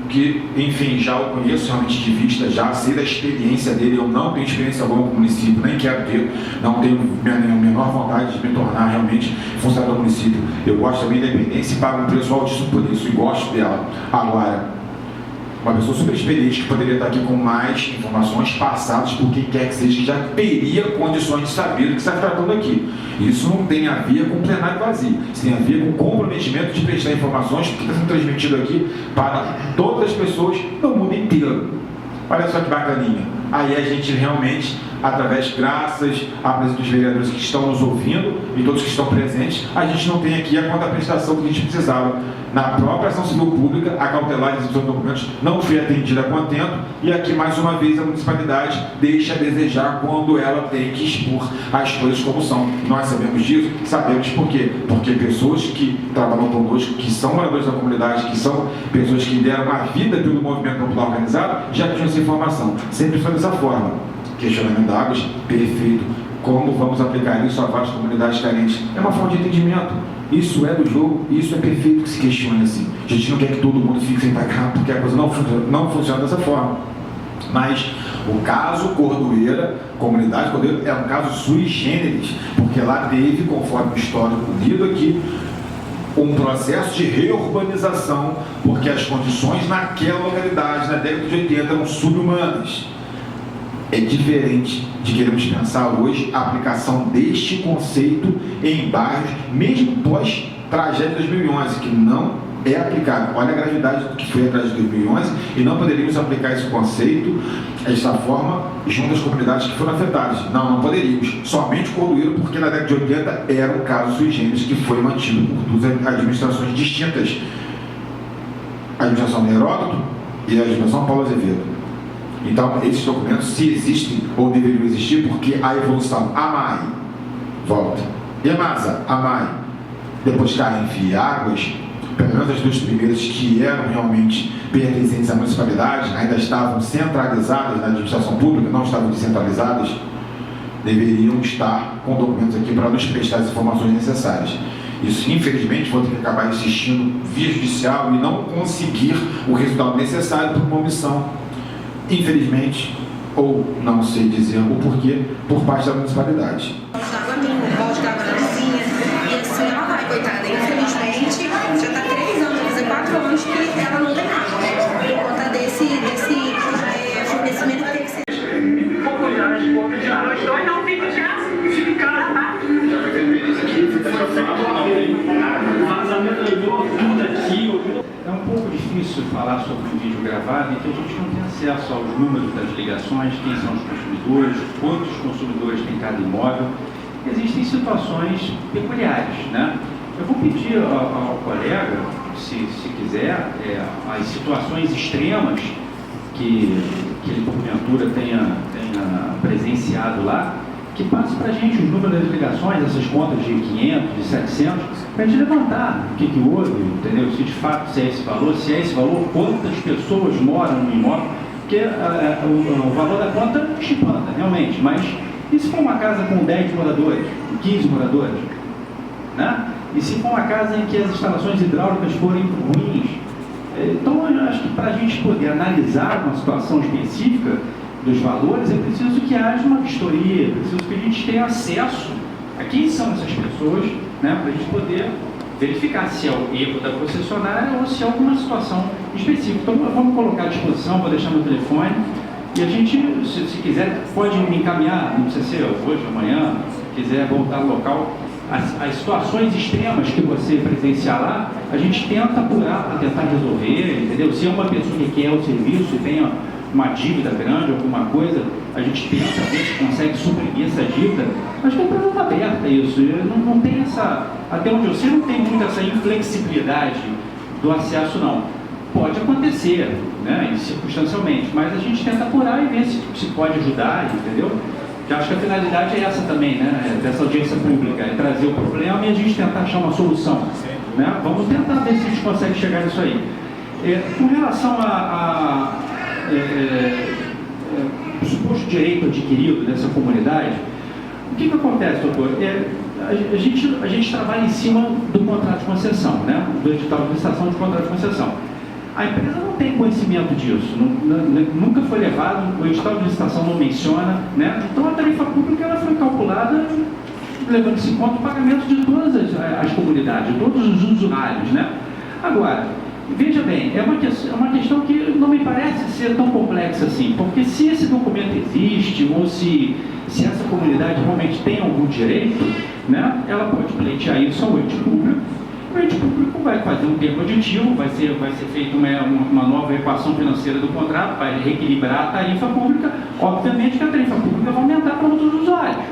que, enfim, já o conheço realmente de vista, já sei da experiência dele. Eu não tenho experiência alguma com o município, nem quero ter, não tenho a menor vontade de me tornar realmente funcionário do município. Eu gosto da minha independência e pago um preço altíssimo por isso, e gosto dela. Agora, uma pessoa super experiente que poderia estar aqui com mais informações passadas por quem quer que seja, que já teria condições de saber do que está tratando aqui. Isso não tem a ver com plenário vazio, isso tem a ver com comprometimento de prestar informações que está sendo transmitido aqui para todas as pessoas do mundo inteiro. Olha só que bacaninha. Aí a gente realmente, graças à presença dos vereadores que estão nos ouvindo e todos que estão presentes, a gente não tem aqui a contraprestação que a gente precisava. Na própria ação civil pública, a cautelar de exibição de documentos não foi atendida a contento, e aqui, mais uma vez, a municipalidade deixa a desejar quando ela tem que expor as coisas como são. Nós sabemos disso, sabemos por quê? Porque pessoas que trabalham conosco, que são moradores da comunidade, que são pessoas que deram a vida pelo movimento popular organizado, já tinham essa informação. Sempre foi dessa forma. Questionamento da Águas, perfeito. Como vamos aplicar isso a várias comunidades carentes? É uma forma de entendimento. Isso é do jogo, isso é perfeito que se questione assim. A gente não quer que todo mundo fique sem pagar, porque a coisa não funciona dessa forma. Mas o caso Cordoeira, comunidade Cordoeira, é um caso sui generis, porque lá teve, conforme o histórico lido aqui, um processo de reurbanização, porque as condições naquela localidade, na década de 80, eram subhumanas. É diferente de queremos pensar hoje a aplicação deste conceito em bairros, mesmo pós-tragédia de 2011, que não é aplicável. Olha a gravidade do que foi a tragédia de 2011, e não poderíamos aplicar esse conceito desta forma junto às comunidades que foram afetadas. Não poderíamos. Somente Cordoeiro, porque na década de 80 era um caso sui generis que foi mantido por duas administrações distintas. A administração Heródoto e a administração Paulo Azevedo. Então, esses documentos, se existem ou deveriam existir, porque a evolução, volta. EMASA, AMAI, depois CAENF e Águas, pelo menos as duas primeiras que eram realmente pertencentes à municipalidade, ainda estavam centralizadas na administração pública, não estavam descentralizadas, deveriam estar com documentos aqui para nos prestar as informações necessárias. Isso, infelizmente, vou ter que acabar insistindo via judicial e não conseguir o resultado necessário por uma omissão, infelizmente, ou não sei dizer o porquê, por parte da municipalidade. Água minha, o balde d'água na cozinha, e assim ela vai, coitada. Infelizmente, já está 3 anos, vai fazer 4 anos que ela não tem água, por conta desse fornecimento que tem que ser. Não fico já justificado, tá? É um pouco difícil falar sobre um vídeo gravado em que a gente não tem acesso aos números das ligações, quem são os consumidores, quantos consumidores tem cada imóvel. Existem situações peculiares, né? Eu vou pedir ao colega, se quiser, as situações extremas que ele porventura tenha presenciado lá, que passe para a gente os números das ligações, essas contas de 500, de 700, para a gente levantar o que houve, entendeu? Se de fato se é esse valor, quantas pessoas moram no imóvel, porque o valor da conta espanta, realmente, mas e se for uma casa com 10 moradores, 15 moradores, né? E se for uma casa em que as instalações hidráulicas forem ruins? Então, eu acho que para a gente poder analisar uma situação específica dos valores, é preciso que haja uma vistoria, é preciso que a gente tenha acesso a quem são essas pessoas, né, para a gente poder verificar se é o erro da concessionária ou se é alguma situação específica. Então, vamos colocar à disposição, vou deixar meu telefone, e a gente, se quiser, pode me encaminhar, não precisa ser hoje, amanhã, se quiser voltar ao local, as situações extremas que você presenciar lá, a gente tenta apurar para tentar resolver, entendeu? Se é uma pessoa que quer o serviço e tem uma dívida grande, alguma coisa, a gente tenta ver se consegue suprimir essa dívida. Acho que é um problema aberto isso. Não tem essa, até onde eu sei, não tem muito essa inflexibilidade do acesso, não. Pode acontecer, né, circunstancialmente, mas a gente tenta apurar e ver se pode ajudar, entendeu? Eu acho que a finalidade é essa também, né, dessa audiência pública, é trazer o problema e a gente tentar achar uma solução, né? Vamos tentar ver se a gente consegue chegar nisso aí. Com relação suposto direito adquirido dessa comunidade, o que acontece, doutor? A gente trabalha em cima do contrato de concessão, né? Do edital de licitação de contrato de concessão. A empresa não tem conhecimento disso, nunca foi levado, o edital de licitação não menciona, né? Então a tarifa pública ela foi calculada levando-se em conta o pagamento de todas as comunidades, de todos os usuários, né? Agora, veja bem, é uma questão que não me parece ser tão complexa assim, porque se esse documento existe, ou se essa comunidade realmente tem algum direito, né, ela pode pleitear isso ao ente público, o ente público vai fazer um termo aditivo, vai ser feita uma nova equação financeira do contrato, vai reequilibrar a tarifa pública, obviamente que a tarifa pública vai aumentar para outros usuários,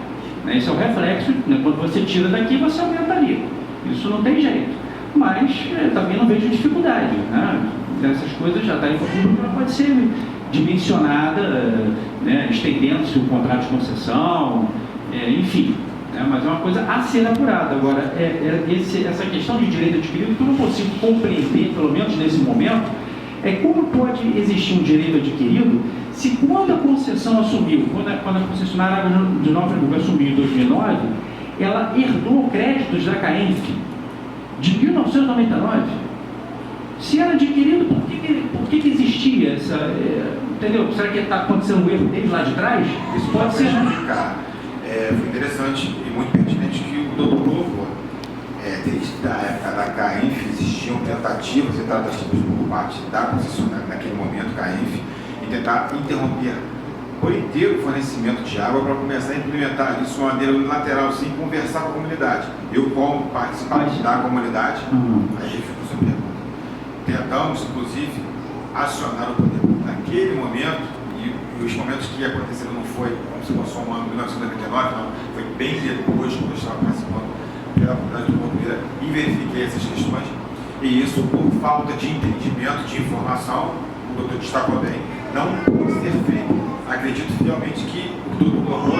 né, isso é o reflexo, né, quando você tira daqui, você aumenta ali, isso não tem jeito. Mas também não vejo dificuldade, né? Essas coisas, a tarifa pública pode ser dimensionada, né, estendendo-se o contrato de concessão, enfim, né, mas é uma coisa a ser apurada. Agora, essa questão de direito adquirido que eu não consigo compreender, pelo menos nesse momento, é como pode existir um direito adquirido se quando a concessão assumiu, quando a concessionária Água de Nova Friburgo assumiu em 2009, ela herdou créditos da CAENF de 1999. Se era adquirido, por que existia essa... entendeu? Será que está acontecendo um erro desde lá de trás? Isso pode ser... Foi interessante e muito pertinente que o doutor provou. Desde a época da CAENF existiam tentativas e tratativas por parte da concessionária, naquele momento, CAENF, em tentar interromper por inteiro o fornecimento de água para começar a implementar isso de uma maneira unilateral, sem conversar com a comunidade. Eu, como participante da comunidade, aí fico sua pergunta. Tentamos, inclusive, acionar o poder público naquele momento, e os momentos que aconteceram não foi como se fosse um ano de 1999, não, foi bem depois, quando eu estava participando pela comunidade do Moreira, e verifiquei essas questões, e isso, por falta de entendimento, de informação, o doutor destacou bem, não pode ser feito. Acredito fielmente que o doutor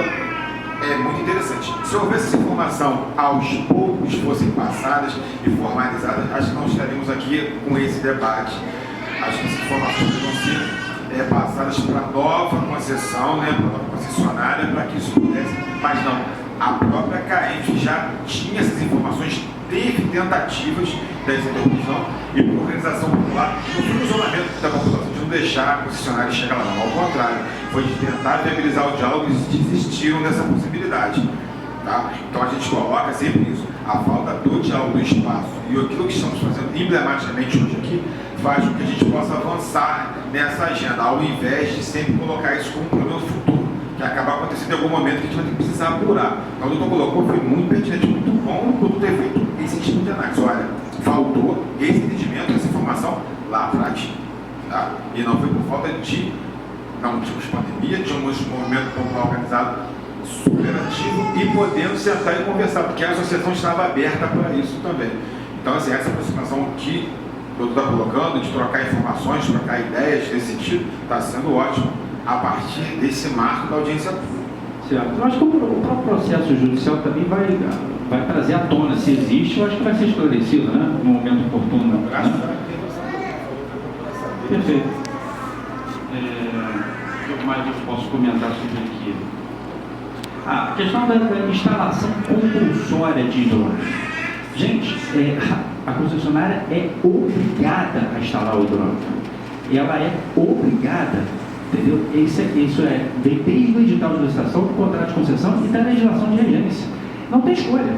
é muito interessante. Se houvesse essa informação aos poucos fossem passadas e formalizadas, acho que não estaríamos aqui com esse debate. Acho que essas informações deveriam ser passadas para a nova concessão, né, para a nova concessionária, para que isso pudesse. Mas não, a própria CAENF já tinha essas informações, teve tentativas dessa interrupção e por organização popular, não foi um isolamento da população de não deixar a concessionária chegar lá, não, ao contrário, foi de tentar viabilizar o diálogo e desistiram dessa possibilidade. Tá? Então a gente coloca sempre isso, a falta do diálogo do espaço e aquilo que estamos fazendo emblematicamente hoje aqui faz com que a gente possa avançar nessa agenda, ao invés de sempre colocar isso como um problema futuro, que acaba acontecendo em algum momento que a gente vai ter que precisar apurar. Então o doutor colocou, foi muito pertinente, muito bom por ter feito esse tipo de análise. Olha, faltou esse entendimento, essa informação lá atrás. Tá? E não foi por falta de, não tínhamos pandemia, tínhamos um movimento popular organizado super ativo e podendo sentar e conversar, porque a associação estava aberta para isso também. Então, assim, essa aproximação que o doutor está colocando, de trocar informações, trocar ideias nesse sentido, está sendo ótimo a partir desse marco da audiência pública. Certo. Eu acho que o próprio processo judicial também vai trazer à tona se existe, eu acho que vai ser esclarecido, né? No momento oportuno. Né? Perfeito. O que mais eu posso comentar sobre aqui? A questão da instalação compulsória de hidrômetro. Gente, a concessionária é obrigada a instalar o hidrômetro. Ela é obrigada, entendeu? Isso vem desde o edital de licitação, do contrato de concessão e da legislação de regência. Não tem escolha.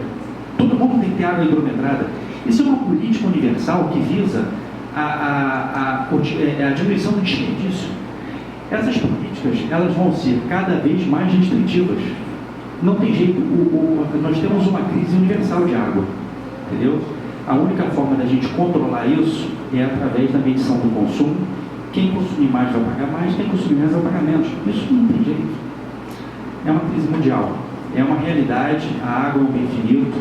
Todo mundo tem que ter água hidrometrada. Isso é uma política universal que visa a diminuição do desperdício. Essas políticas, elas vão ser cada vez mais restritivas. Não tem jeito, nós temos uma crise universal de água, entendeu? A única forma da gente controlar isso é através da medição do consumo. Quem consumir mais vai pagar mais, quem consumir menos vai pagar menos. Isso não tem jeito. É uma crise mundial, é uma realidade, a água é um bem finito,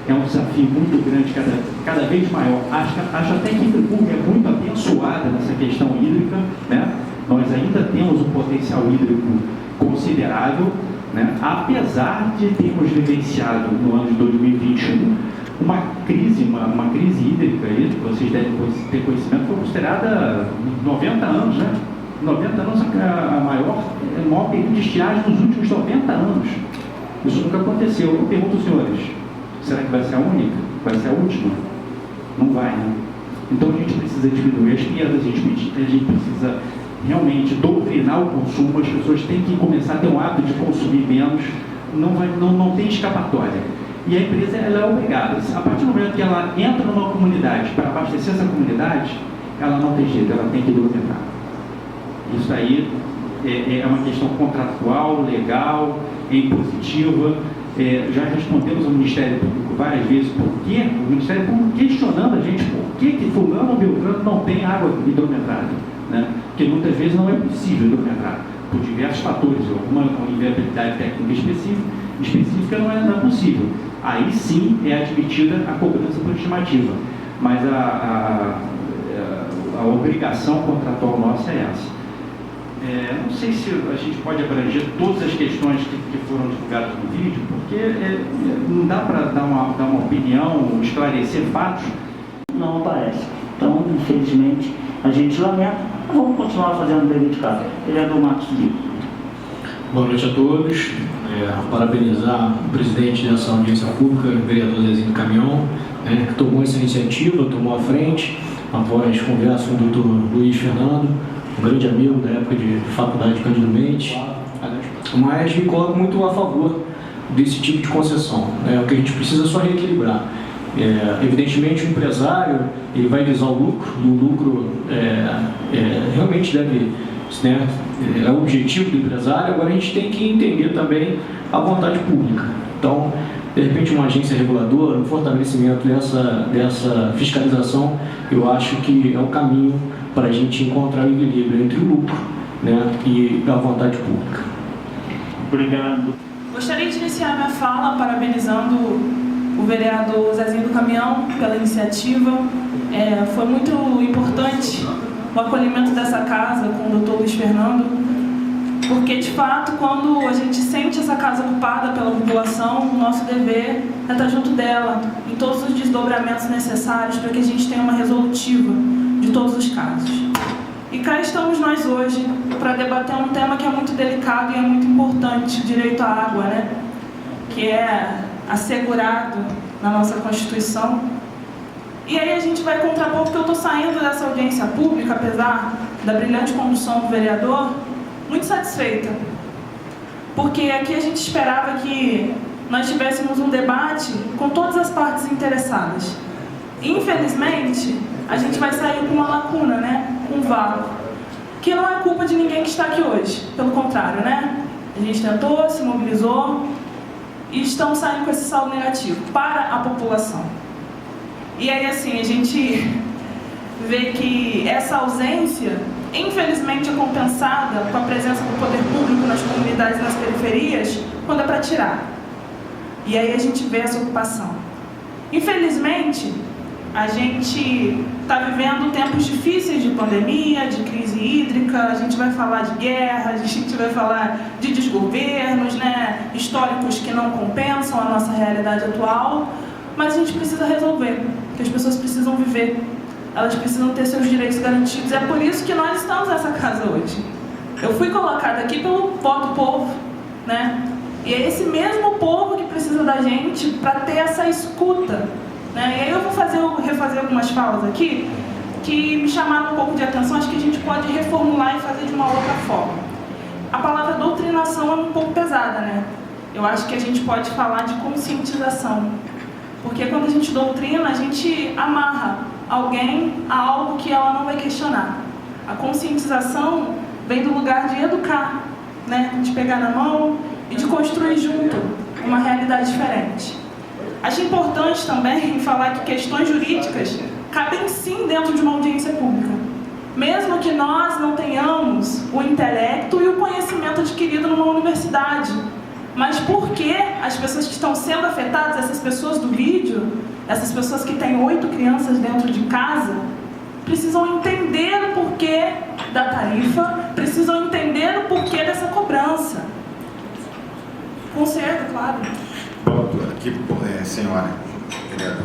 é um desafio muito grande, cada vez maior. Acho até que Friburgo é muito abençoada nessa questão hídrica, né? Nós ainda temos um potencial hídrico considerável, né? Apesar de termos vivenciado no ano de 2021 uma crise hídrica, aí, que vocês devem ter conhecimento, foi considerada 90 anos, né? 90 anos o maior período de estiagem nos últimos 90 anos. Isso nunca aconteceu. Eu pergunto aos senhores, será que vai ser a única? Vai ser a última? Não vai, né? Então a gente precisa diminuir as perdas, a gente precisa realmente doutrinar o consumo, as pessoas têm que começar a ter um hábito de consumir menos, não tem escapatória. E a empresa ela é obrigada, a partir do momento que ela entra numa comunidade para abastecer essa comunidade, ela não tem jeito, ela tem que hidrometrar. Isso aí é uma questão contratual, legal, é impositiva. Já respondemos ao Ministério Público várias vezes o Ministério Público questionando a gente por que fulano ou beltrano não tem água hidrometrada, né? Porque muitas vezes não é possível hidrometrar, por diversos fatores, alguma inviabilidade técnica específica não é possível. Aí sim é admitida a cobrança por estimativa, mas a obrigação contratual nossa é essa. Não sei se a gente pode abranger todas as questões que foram divulgadas no vídeo, porque não dá para dar uma opinião, esclarecer fatos. Não aparece. Então, infelizmente, a gente lamenta, mas vamos continuar fazendo o dever de casa. Vereador Marcos Lima. Boa noite a todos. Parabenizar o presidente dessa audiência pública, o vereador Zezinho do Caminhão, que tomou essa iniciativa, tomou a frente, após conversa com o doutor Luiz Fernando, um grande amigo da época de faculdade de Cândido Mendes, mas me coloco muito a favor desse tipo de concessão. O que a gente precisa é só reequilibrar. Evidentemente o empresário ele vai visar o lucro, e o lucro realmente deve, né, é o objetivo do empresário. Agora a gente tem que entender também a vontade pública. Então, de repente uma agência reguladora, um fortalecimento dessa fiscalização, eu acho que é o caminho para a gente encontrar o equilíbrio entre o lucro, né, e a vontade pública. Obrigado. Gostaria de iniciar minha fala parabenizando o vereador Zezinho do Caminhão pela iniciativa. Foi muito importante o acolhimento dessa casa com o doutor Luiz Fernando. porque, de fato, quando a gente sente essa casa ocupada pela população, o nosso dever é estar junto dela, em todos os desdobramentos necessários para que a gente tenha uma resolutiva de todos os casos. E cá estamos nós hoje para debater um tema que é muito delicado e é muito importante, o direito à água, né? Que é assegurado na nossa Constituição. E aí a gente vai contrapor, porque eu estou saindo dessa audiência pública, apesar da brilhante condução do vereador, muito satisfeita. Porque aqui a gente esperava que nós tivéssemos um debate com todas as partes interessadas. Infelizmente, a gente vai sair com uma lacuna, né? Com um vácuo. Que não é culpa de ninguém que está aqui hoje. Pelo contrário, né? A gente tentou, se mobilizou e estamos saindo com esse saldo negativo para a população. E aí, assim, a gente vê que essa ausência, infelizmente, é compensada com a presença do poder público nas comunidades e nas periferias, quando é para tirar. E aí a gente vê essa ocupação. Infelizmente, a gente está vivendo tempos difíceis de pandemia, de crise hídrica, a gente vai falar de guerra, a gente vai falar de desgovernos, né, históricos que não compensam a nossa realidade atual, mas a gente precisa resolver, porque as pessoas precisam viver, elas precisam ter seus direitos garantidos. É por isso que nós estamos nessa casa hoje. Eu fui colocada aqui pelo voto do povo, né? E é esse mesmo povo que precisa da gente para ter essa escuta, né? E aí eu vou refazer algumas falas aqui que me chamaram um pouco de atenção. Acho que a gente pode reformular e fazer de uma outra forma. A palavra doutrinação é um pouco pesada, né? Eu acho que a gente pode falar de conscientização. Porque quando a gente doutrina, a gente amarra alguém a algo que ela não vai questionar. A conscientização vem do lugar de educar, né? De pegar na mão e de construir junto uma realidade diferente. Acho importante também falar que questões jurídicas cabem sim dentro de uma audiência pública. Mesmo que nós não tenhamos o intelecto e o conhecimento adquirido numa universidade. Mas por que as pessoas que estão sendo afetadas, essas pessoas do vídeo, essas pessoas que têm 8 crianças dentro de casa, precisam entender o porquê da tarifa, precisam entender o porquê dessa cobrança. Conserto, claro. Bom, senhora vereadora,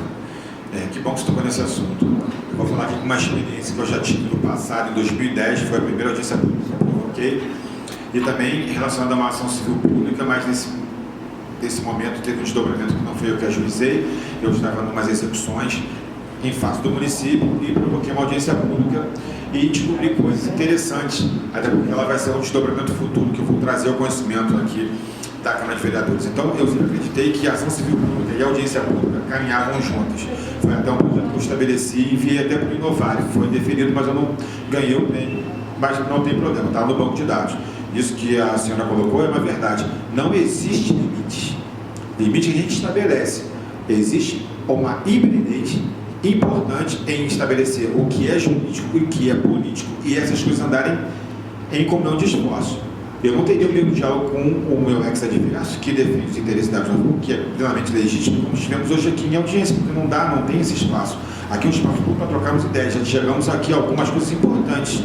que bom que você tocou nesse assunto. Eu vou falar aqui com uma experiência que eu já tive no passado, em 2010, foi a primeira audiência pública que eu provoquei, e também relacionada a uma ação civil pública, mas nesse momento teve um desdobramento que não foi eu que ajuizei, eu estava em umas execuções em face do município e provoquei uma audiência pública e descobri coisas interessantes, até porque ela vai ser um desdobramento futuro que eu vou trazer ao conhecimento aqui da Câmara de Vereadores. Então, eu sempre acreditei que a ação civil pública e a audiência pública caminhavam juntas. Foi até um projeto que eu estabeleci e enviei até para o Inovar. Foi deferido, mas eu não ganhei o prêmio. Mas não tem problema, está no banco de dados. Isso que a senhora colocou é uma verdade. Não existe limite. Limite que a gente estabelece. Existe uma hibridez importante em estabelecer o que é jurídico e o que é político e essas coisas andarem em comunhão de esforço. Eu não teria o mesmo diálogo com o meu ex-adversário que defende os interesses da Jovem, que é plenamente legítimo, como estivemos hoje aqui em audiência, porque não tem esse espaço. Aqui é um espaço público para trocarmos ideias, já chegamos aqui a algumas coisas importantes.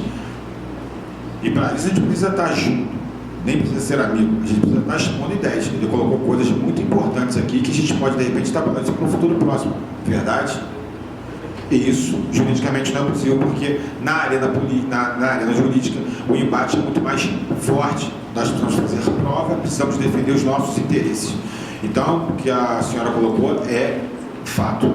E para isso a gente precisa estar junto, nem precisa ser amigo, a gente precisa estar expondo ideias. Ele colocou coisas muito importantes aqui que a gente pode, de repente, estar falando isso para um futuro próximo. Verdade? E isso, juridicamente, não é possível, porque na arena jurídica, o embate é muito mais forte. Nós precisamos fazer prova, precisamos defender os nossos interesses. Então, o que a senhora colocou é fato.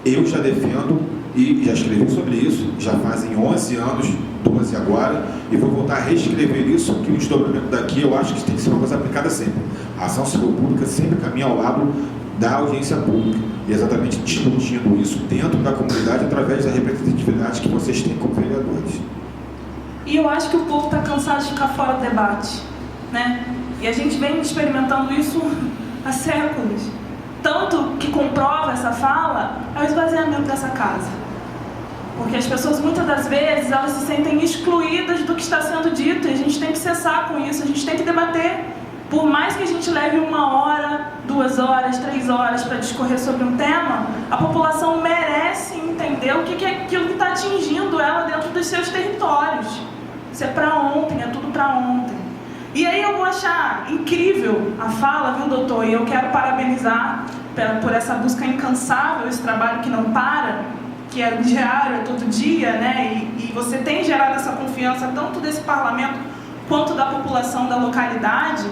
Eu já defendo e já escrevi sobre isso, já fazem 11 anos, 12 agora, e vou voltar a reescrever isso, que o desdobramento daqui eu acho que tem que ser uma coisa aplicada sempre. A ação civil pública sempre caminha ao lado da audiência pública, e exatamente discutindo isso dentro da comunidade através da representatividade que vocês têm como vereadores. E eu acho que o povo está cansado de ficar fora do debate, né? E a gente vem experimentando isso há séculos. Tanto que comprova essa fala é o esvaziamento dessa casa. Porque as pessoas, muitas das vezes, elas se sentem excluídas do que está sendo dito, e a gente tem que cessar com isso, a gente tem que debater. Por mais que a gente leve 1 hora, 2 horas, 3 horas para discorrer sobre um tema, a população merece entender o que é aquilo que está atingindo ela dentro dos seus territórios. Isso é para ontem, é tudo para ontem. E aí eu vou achar incrível a fala, viu, doutor? E eu quero parabenizar por essa busca incansável, esse trabalho que não para, que é diário, é todo dia, né? E você tem gerado essa confiança tanto desse parlamento quanto da população da localidade,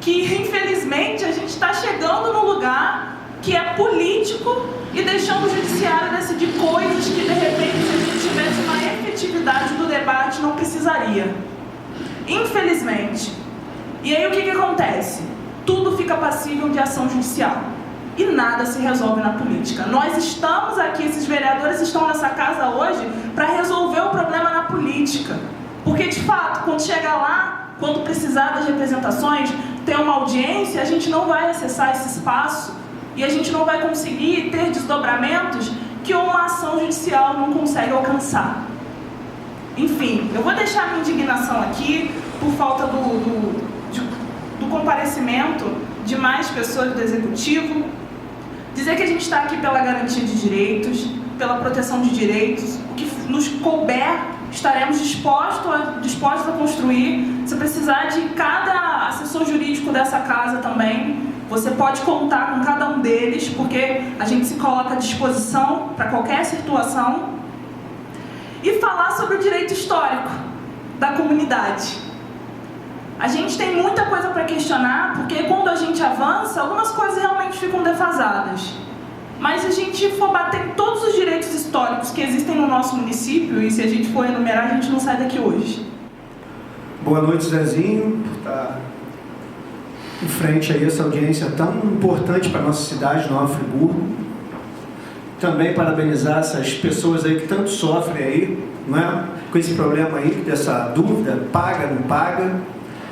que infelizmente a gente está chegando num lugar que é político e deixando o judiciário decidir coisas que, de repente, se a gente tivesse uma efetividade do debate, não precisaria. Infelizmente. E aí o que acontece? Tudo fica passível de ação judicial. E nada se resolve na política. Nós estamos aqui, esses vereadores estão nessa casa hoje para resolver o problema na política. Porque, de fato, quando chegar lá, quando precisar das representações, ter uma audiência, a gente não vai acessar esse espaço e a gente não vai conseguir ter desdobramentos que uma ação judicial não consegue alcançar. Enfim, eu vou deixar a minha indignação aqui por falta do comparecimento de mais pessoas do Executivo. Dizer que a gente está aqui pela garantia de direitos, pela proteção de direitos, o que nos couber, estaremos dispostos a construir. Se precisar de cada assessor jurídico dessa casa também, você pode contar com cada um deles, porque a gente se coloca à disposição para qualquer situação. E falar sobre o direito histórico da comunidade. A gente tem muita coisa para questionar, porque quando a gente avança, algumas coisas realmente ficam defasadas. Mas se a gente for bater em todos os direitos históricos que existem no nosso município, e se a gente for enumerar, a gente não sai daqui hoje. Boa noite, Zezinho, por estar em frente a essa audiência tão importante para a nossa cidade, Nova Friburgo. Também parabenizar essas pessoas aí que tanto sofrem aí, não é? Com esse problema aí, dessa dúvida, paga, não paga.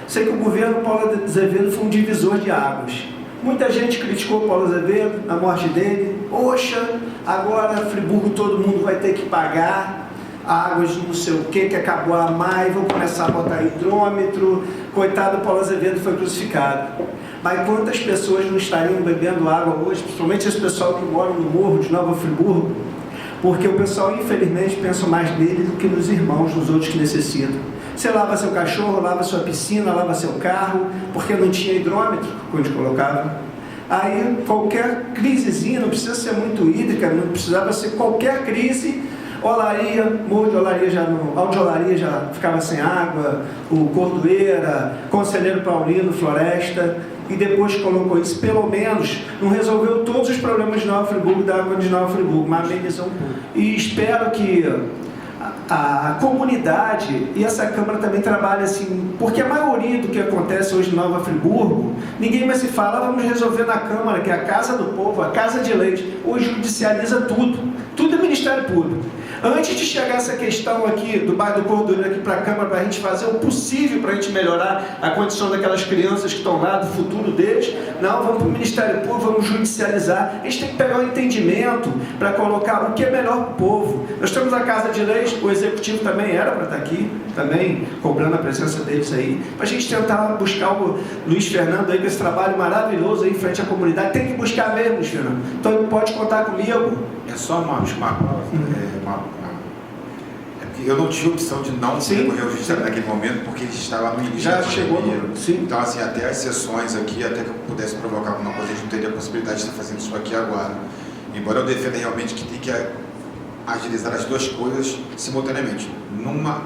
Sei que o governo Paulo Azevedo foi um divisor de águas. Muita gente criticou o Paulo Azevedo, a morte dele. Poxa, agora Friburgo todo mundo vai ter que pagar águas não sei o que acabou a MAI, vão começar a botar hidrômetro. Coitado, o Paulo Azevedo foi crucificado. Mas quantas pessoas não estariam bebendo água hoje, principalmente esse pessoal que mora no morro de Nova Friburgo, porque o pessoal, infelizmente, pensa mais nele do que nos irmãos, nos outros que necessitam. Você lava seu cachorro, lava sua piscina, lava seu carro, porque não tinha hidrômetro, quando colocava. Aí, qualquer crisezinha, não precisa ser muito hídrica, não precisava ser qualquer crise, Olaria, morro de Olaria já não, Alto de Olaria já ficava sem água, o Cordoeira, Conselheiro Paulino, Floresta, e depois colocou isso, pelo menos não resolveu todos os problemas de Nova Friburgo, da água de Nova Friburgo, mas amenizou um pouco. E espero que a comunidade e essa Câmara também trabalhem assim, porque a maioria do que acontece hoje em Nova Friburgo, ninguém mais se fala, vamos resolver na Câmara, que é a casa do povo, a casa de leis, hoje judicializa tudo, tudo é Ministério Público. Antes de chegar essa questão aqui do bairro do Cordoeiro aqui para a Câmara, para a gente fazer o possível para a gente melhorar a condição daquelas crianças que estão lá, do futuro deles, não, vamos para o Ministério Público, vamos judicializar. A gente tem que pegar um entendimento para colocar o que é melhor para o povo. Nós temos a Casa de Leis, o Executivo também era para estar aqui, também cobrando a presença deles aí, para a gente tentar buscar o Luiz Fernando aí, com esse trabalho maravilhoso aí em frente à comunidade. Tem que buscar mesmo, Luiz Fernando. Então pode contar comigo. É só eu não tinha opção de não recorrer ao judiciário naquele momento, porque ele estava no início. Já chegou. Então, assim, até as sessões aqui, até que eu pudesse provocar alguma coisa, a gente não teria a possibilidade de estar fazendo isso aqui agora. Embora eu defenda realmente que tem que agilizar as duas coisas simultaneamente. Numa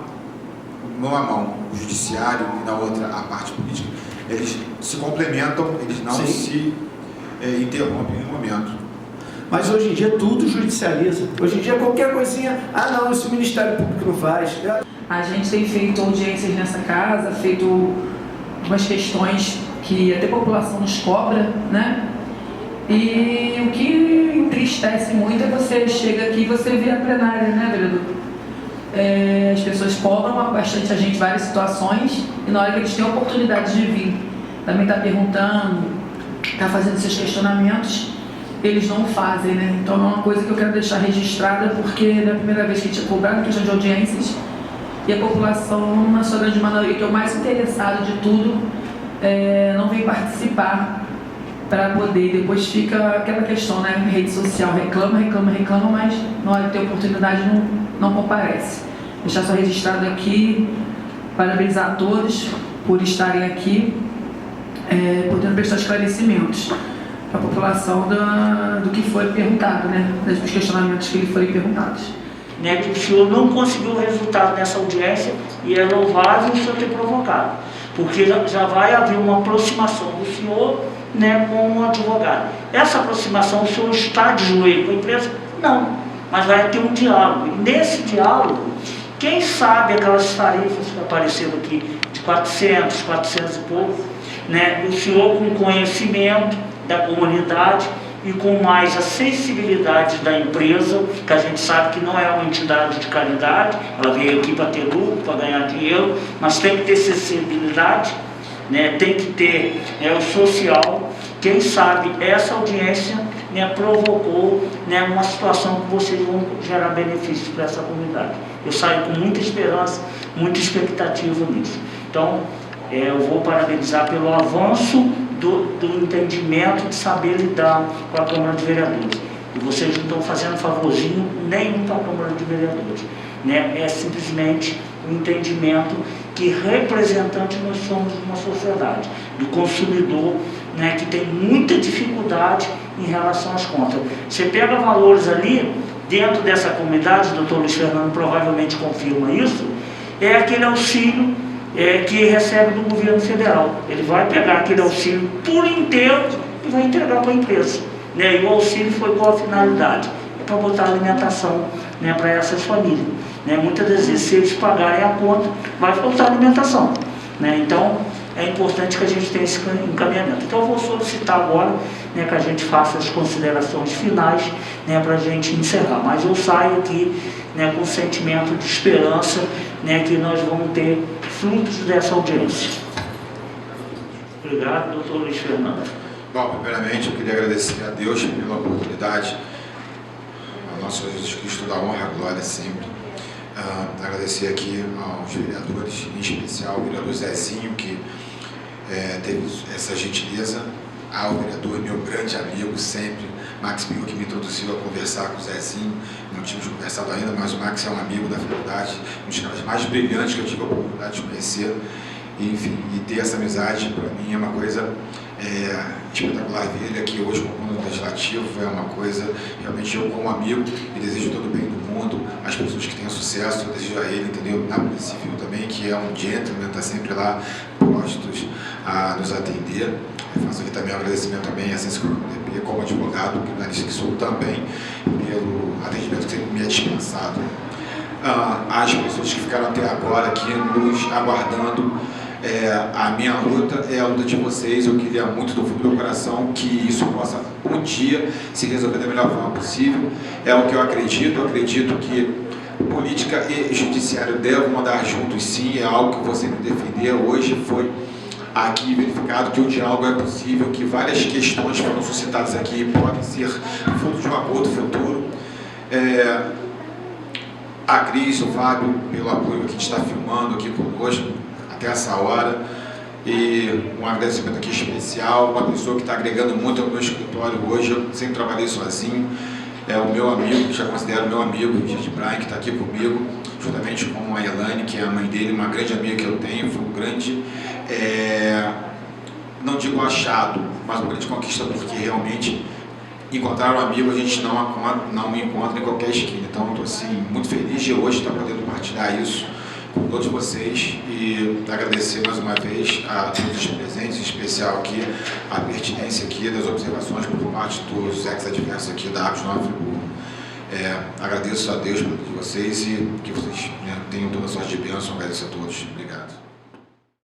mão, o judiciário, e na outra, a parte política. Eles se complementam, eles não se interrompem em nenhum momento. Mas hoje em dia tudo judicializa. Hoje em dia qualquer coisinha, não, isso o Ministério Público não faz. A gente tem feito audiências nessa casa, feito umas questões que até a população nos cobra, né? E o que entristece muito é você chega aqui e você vê a plenária, né, vereador? As pessoas cobram bastante a gente várias situações e na hora que eles têm a oportunidade de vir, também tá perguntando, tá fazendo seus questionamentos, eles não fazem, né? Então é uma coisa que eu quero deixar registrada, porque é a primeira vez que a gente é cobrado questão de audiências e a população, na sua grande maioria, que é o mais interessado de tudo, não vem participar para poder. Depois fica aquela questão, né? Rede social reclama, mas na hora de ter oportunidade não comparece. Deixar só registrado aqui, parabenizar a todos por estarem aqui, podendo prestar esclarecimentos para a população do que foi perguntado, né? Dos questionamentos que lhe foram perguntados. Né, que o senhor não conseguiu o resultado nessa audiência e é louvável o senhor ter provocado, porque já vai haver uma aproximação do senhor, né, com o advogado. Essa aproximação, o senhor está de joelho com a empresa? Não, mas vai ter um diálogo. E nesse diálogo, quem sabe aquelas tarifas que apareceram aqui, de 400 e pouco, né, o senhor com conhecimento da comunidade e com mais a sensibilidade da empresa, que a gente sabe que não é uma entidade de caridade, ela veio aqui para ter lucro, para ganhar dinheiro, mas tem que ter sensibilidade, né, tem que ter o social. Quem sabe essa audiência, né, provocou, né, uma situação que vocês vão gerar benefícios para essa comunidade. Eu saio com muita esperança, muita expectativa nisso. Então, eu vou parabenizar pelo avanço do entendimento de saber lidar com a Câmara de Vereadores. E vocês não estão fazendo favorzinho nenhum para a Câmara de Vereadores, né? É simplesmente um entendimento que representante nós somos de uma sociedade, do consumidor, né, que tem muita dificuldade em relação às contas. Você pega valores ali, dentro dessa comunidade, o doutor Luiz Fernando provavelmente confirma isso, é aquele auxílio que recebe do governo federal. Ele vai pegar aquele auxílio por inteiro e vai entregar para a empresa, né? E o auxílio foi com a finalidade? É para botar alimentação, né, para essas famílias, né? Muitas das vezes, se eles pagarem a conta, vai faltar alimentação, né? Então, é importante que a gente tenha esse encaminhamento. Então, eu vou solicitar agora, né, que a gente faça as considerações finais, né, para a gente encerrar. Mas eu saio aqui, né, com um sentimento de esperança, né, que nós vamos ter frutos dessa audiência. Obrigado, doutor Luiz Fernando. Bom, primeiramente eu queria agradecer a Deus pela oportunidade, ao nosso Jesus Cristo da honra e glória sempre. Agradecer aqui aos vereadores, em especial o vereador Zezinho, que teve essa gentileza, ao vereador, meu grande amigo sempre, Max Pinho, que me introduziu a conversar com o Zezinho. Não tínhamos conversado ainda, mas o Max é um amigo da faculdade, um dos caras mais brilhantes que eu tive a oportunidade de conhecer. E, enfim, e ter essa amizade, para mim, é uma coisa espetacular. Ver ele aqui hoje como no Legislativo é uma coisa, realmente, eu como amigo, e desejo todo o bem do mundo, as pessoas que tenham sucesso, eu desejo a ele, entendeu? Na Polícia Civil também, que é um gentleman, está sempre lá, postos a nos atender. Eu faço aqui também um agradecimento também a Ciência DP, como advogado, criminalista que sou também, pelo atendimento que sempre me é dispensado. As pessoas que ficaram até agora aqui nos aguardando, a minha luta é a luta de vocês. Eu queria muito do fundo do meu coração que isso possa um dia se resolver da melhor forma possível. É o que eu acredito. Eu acredito que política e judiciário devem andar juntos, sim. É algo que você me defender. Hoje foi aqui verificado que o diálogo é possível, que várias questões foram suscitadas aqui e podem ser fruto de um acordo futuro. A Cris, o Fábio, pelo apoio que está filmando aqui conosco até essa hora, e um agradecimento aqui especial, uma pessoa que está agregando muito ao meu escritório hoje. Eu sempre trabalhei sozinho, é o meu amigo, já considero meu amigo, Richard Brian, que está aqui comigo, juntamente com a Elane, que é a mãe dele, uma grande amiga que eu tenho, foi um grande, não digo achado, mas uma grande conquista, porque realmente encontrar um amigo a gente não encontra em qualquer esquina. Então, estou assim, muito feliz de hoje estar podendo partilhar isso com todos vocês e agradecer mais uma vez a todos os presentes, em especial aqui a pertinência aqui das observações por parte dos ex-adversos aqui da Arcos Nova Friburgo. Agradeço a Deus por todos vocês e que vocês tenham toda a sorte de bênção. Agradeço a todos. Obrigado.